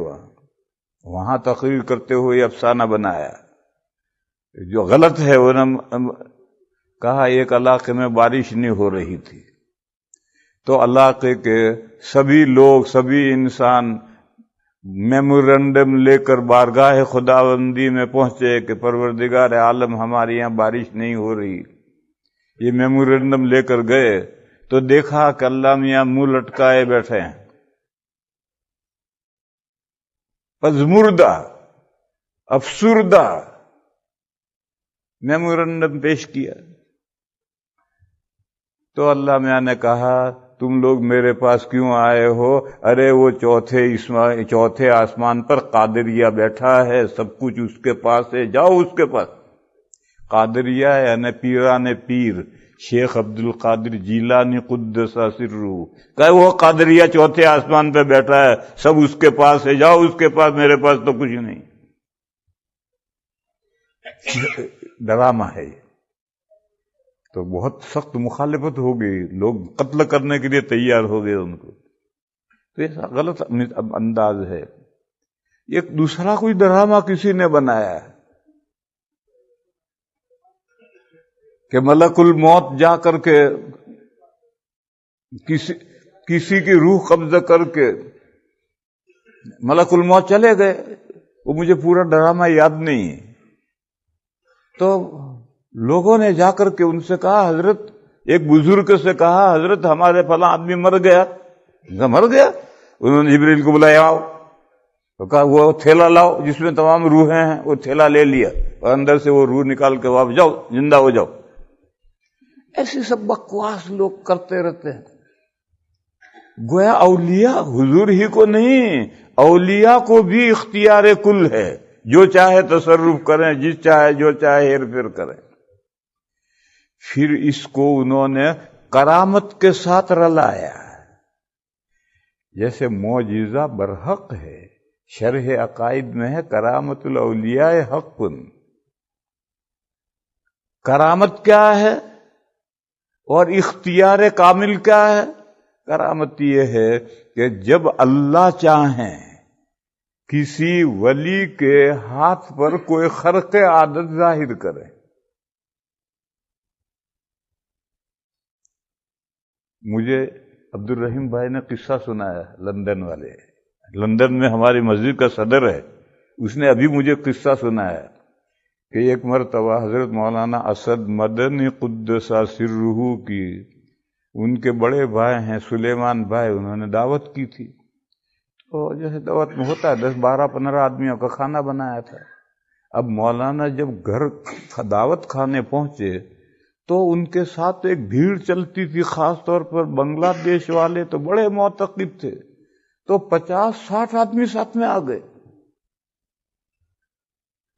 وہاں تقریر کرتے ہوئے افسانہ بنایا جو غلط ہے. انہوں نے کہا ایک علاقے میں بارش نہیں ہو رہی تھی، تو علاقے کے سبھی لوگ، سبھی انسان میمورنڈم لے کر بارگاہ خداوندی میں پہنچے کہ پروردگار عالم ہمارے یہاں بارش نہیں ہو رہی. یہ میمورنڈم لے کر گئے تو دیکھا کہ اللہ میاں منہ لٹکائے بیٹھے ہیں، پزمردہ افسردہ. میمورنڈم پیش کیا تو اللہ میاں نے کہا تم لوگ میرے پاس کیوں آئے ہو؟ ارے وہ چوتھے آسمان پر قادریہ بیٹھا ہے، سب کچھ اس کے پاس ہے، جاؤ اس کے پاس. قادریہ یعنی پیران پیر، شیخ عبد القادر جیلانی قدس سرہ، کہ وہ قادریہ چوتھے آسمان پہ بیٹھا ہے، سب اس کے پاس ہے، جاؤ اس کے پاس، میرے پاس تو کچھ نہیں. ڈرامہ ہے یہ. تو بہت سخت مخالفت ہو گئی، لوگ قتل کرنے کے لیے تیار ہو گئے ان کو. تو یہ غلط انداز ہے. ایک دوسرا کوئی ڈرامہ کسی نے بنایا ہے کہ ملک الموت جا کر کے کسی کی روح قبضہ کر کے ملک الموت چلے گئے. وہ مجھے پورا ڈرامہ یاد نہیں ہے. تو لوگوں نے جا کر کے ان سے کہا، حضرت، ایک بزرگ سے کہا، حضرت ہمارے فلاں آدمی مر گیا. مر گیا؟ انہوں نے جبریل کو بلایا، آؤ. تو کہا وہ تھیلا لاؤ جس میں تمام روحیں ہیں. وہ تھیلا لے لیا اور اندر سے وہ روح نکال کے واپس، جاؤ زندہ ہو جاؤ. ایسی سب بکواس لوگ کرتے رہتے ہیں. گویا اولیاء حضور ہی کو نہیں، اولیاء کو بھی اختیار کل ہے، جو چاہے تصرف کریں، جس چاہے جو چاہے ہیر پھیر کریں. پھر اس کو انہوں نے کرامت کے ساتھ رلایا. جیسے معجزہ برحق ہے، شرح عقائد میں ہے کرامت الاولیاء حق. کرامت کیا ہے اور اختیار کامل کیا ہے؟ کرامت یہ ہے کہ جب اللہ چاہیں کسی ولی کے ہاتھ پر کوئی خرق عادت ظاہر کرے. مجھے عبد الرحیم بھائی نے قصہ سنایا، لندن والے، لندن میں ہماری مسجد کا صدر ہے. اس نے ابھی مجھے قصہ سنایا کہ ایک مرتبہ حضرت مولانا اسد مدنی قدس سرہ کی ان کے بڑے بھائی ہیں سلیمان بھائی، انہوں نے دعوت کی تھی. تو جیسے دعوت میں ہوتا ہے 10 12 15 آدمیوں کا کھانا بنایا تھا. اب مولانا جب گھر دعوت کھانے پہنچے تو ان کے ساتھ ایک بھیڑ چلتی تھی، خاص طور پر بنگلہ دیش والے تو بڑے معتقد تھے. تو 50-60 آدمی ساتھ میں آ گئے.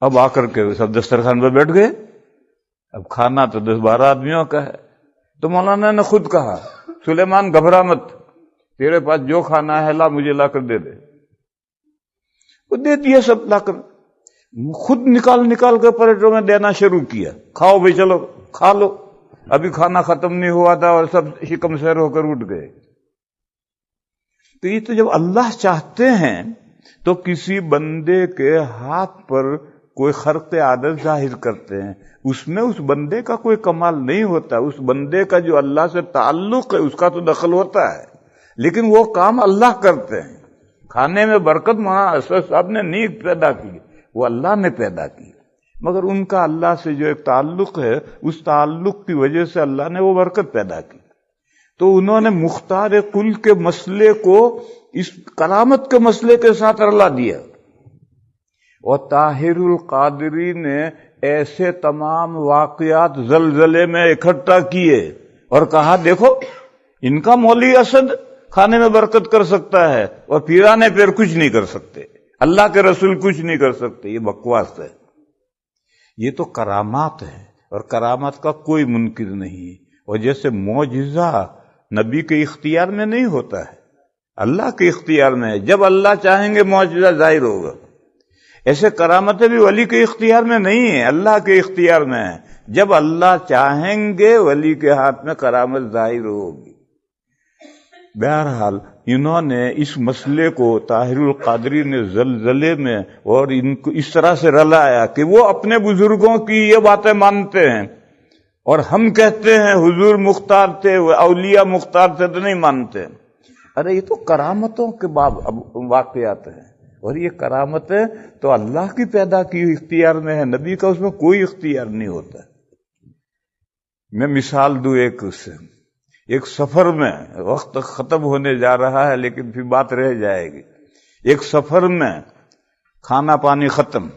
اب آ کر کے سب دسترخوان پہ بیٹھ گئے. اب کھانا تو 10 12 آدمیوں کا ہے. تو مولانا نے خود کہا، سلیمان گھبرا مت، تیرے پاس جو کھانا ہے لا، مجھے لا کر دے دے. وہ دے دیا سب لا کر، خود نکال کے پلیٹوں میں دینا شروع کیا. کھاؤ بھائی، چلو کھا لو. ابھی کھانا ختم نہیں ہوا تھا اور سب شکم سیر ہو کر اٹھ گئے. تو یہ تو جب اللہ چاہتے ہیں تو کسی بندے کے ہاتھ پر کوئی خرق عادت ظاہر کرتے ہیں. اس میں اس بندے کا کوئی کمال نہیں ہوتا. اس بندے کا جو اللہ سے تعلق ہے اس کا تو دخل ہوتا ہے، لیکن وہ کام اللہ کرتے ہیں. کھانے میں برکت مولانا اسد صاحب نے نہیں پیدا کی، وہ اللہ نے پیدا کی. مگر ان کا اللہ سے جو ایک تعلق ہے، اس تعلق کی وجہ سے اللہ نے وہ برکت پیدا کی. تو انہوں نے مختار کل کے مسئلے کو اس کرامت کے مسئلے کے ساتھ رلا دیا، اور طاہر القادری نے ایسے تمام واقعات زلزلے میں اکٹھا کیے اور کہا دیکھو ان کا مولوی اسد کھانے میں برکت کر سکتا ہے اور پیرانے پیر کچھ نہیں کر سکتے، اللہ کے رسول کچھ نہیں کر سکتے، یہ بکواس ہے۔ یہ تو کرامات ہے، اور کرامات کا کوئی منکر نہیں، اور جیسے معجزہ نبی کے اختیار میں نہیں ہوتا ہے، اللہ کے اختیار میں ہے، جب اللہ چاہیں گے معجزہ ظاہر ہوگا، ایسے کرامتیں بھی ولی کے اختیار میں نہیں ہیں، اللہ کے اختیار میں ہے، جب اللہ چاہیں گے ولی کے ہاتھ میں کرامت ظاہر ہوگی۔ بہرحال انہوں نے اس مسئلے کو طاہر القادری نے زلزلے میں اور ان کو اس طرح سے رلایا کہ وہ اپنے بزرگوں کی یہ باتیں مانتے ہیں، اور ہم کہتے ہیں حضور مختار تھے، اولیاء مختار تھے تو نہیں مانتے۔ ارے یہ تو کرامتوں کے باب واقعات ہیں، اور یہ کرامتیں تو اللہ کی پیدا کی اختیار میں ہے، نبی کا اس میں کوئی اختیار نہیں ہوتا۔ میں مثال دوں ایک سفر میں، وقت ختم ہونے جا رہا ہے لیکن پھر بات رہ جائے گی۔ ایک سفر میں کھانا پانی ختم،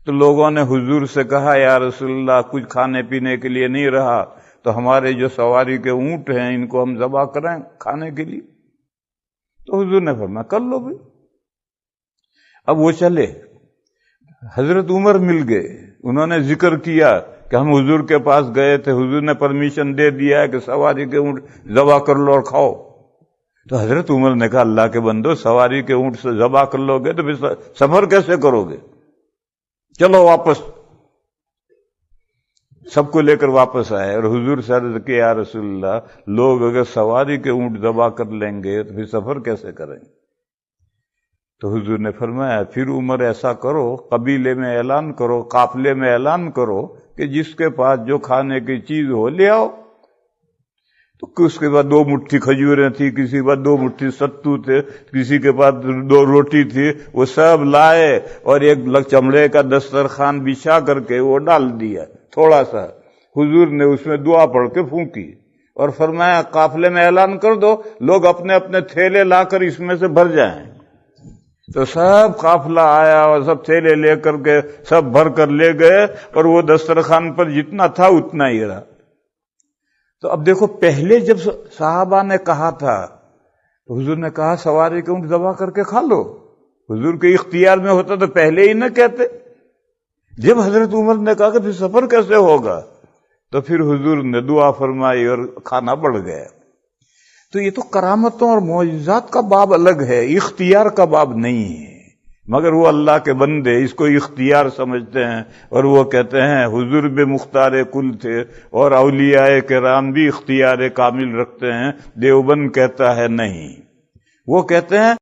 تو لوگوں نے حضور سے کہا یا رسول اللہ کچھ کھانے پینے کے لیے نہیں رہا، تو ہمارے جو سواری کے اونٹ ہیں ان کو ہم ذبح کریں کھانے کے لیے؟ تو حضور نے فرمایا کر لو بھی۔ اب وہ چلے، حضرت عمر مل گئے، انہوں نے ذکر کیا کہ ہم حضور کے پاس گئے تھے، حضور نے پرمیشن دے دیا ہے کہ سواری کے اونٹ ذبح کر لو اور کھاؤ۔ تو حضرت عمر نے کہا اللہ کے بندو، سواری کے اونٹ سے ذبح کر لو گے تو پھر سفر کیسے کرو گے؟ چلو واپس۔ سب کو لے کر واپس آئے اور حضور سے عرض کیا یا رسول اللہ، لوگ اگر سواری کے اونٹ ذبح کر لیں گے تو پھر سفر کیسے کریں گے؟ تو حضور نے فرمایا پھر عمر ایسا کرو، قبیلے میں اعلان کرو، قافلے میں اعلان کرو کہ جس کے پاس جو کھانے کی چیز ہو لے آؤ۔ تو اس کے بعد 2 مٹھی کھجوریں تھی، کسی کے پاس 2 مٹھی ستو تھے، کسی کے پاس 2 روٹی تھی، وہ سب لائے اور ایک چمڑے کا دسترخوان بچھا کر کے وہ ڈال دیا تھوڑا سا۔ حضور نے اس میں دعا پڑھ کے پھونکی اور فرمایا قافلے میں اعلان کر دو، لوگ اپنے اپنے تھیلے لا کر اس میں سے بھر جائیں۔ تو سب قافلہ آیا اور سب تھیلے لے کر کے سب بھر کر لے گئے، اور وہ دسترخوان پر جتنا تھا اتنا ہی رہا۔ تو اب دیکھو، پہلے جب صحابہ نے کہا تھا تو حضور نے کہا سواری کے اونٹ ذبح کر کے کھا لو، حضور کے اختیار میں ہوتا تو پہلے ہی نہ کہتے۔ جب حضرت عمر نے کہا کہ پھر سفر کیسے ہوگا، تو پھر حضور نے دعا فرمائی اور کھانا بڑھ گیا۔ تو یہ تو کرامتوں اور معجزات کا باب الگ ہے، اختیار کا باب نہیں ہے، مگر وہ اللہ کے بندے اس کو اختیار سمجھتے ہیں، اور وہ کہتے ہیں حضور بے مختار کل تھے، اور اولیاء کرام بھی اختیار کامل رکھتے ہیں۔ دیوبند کہتا ہے نہیں، وہ کہتے ہیں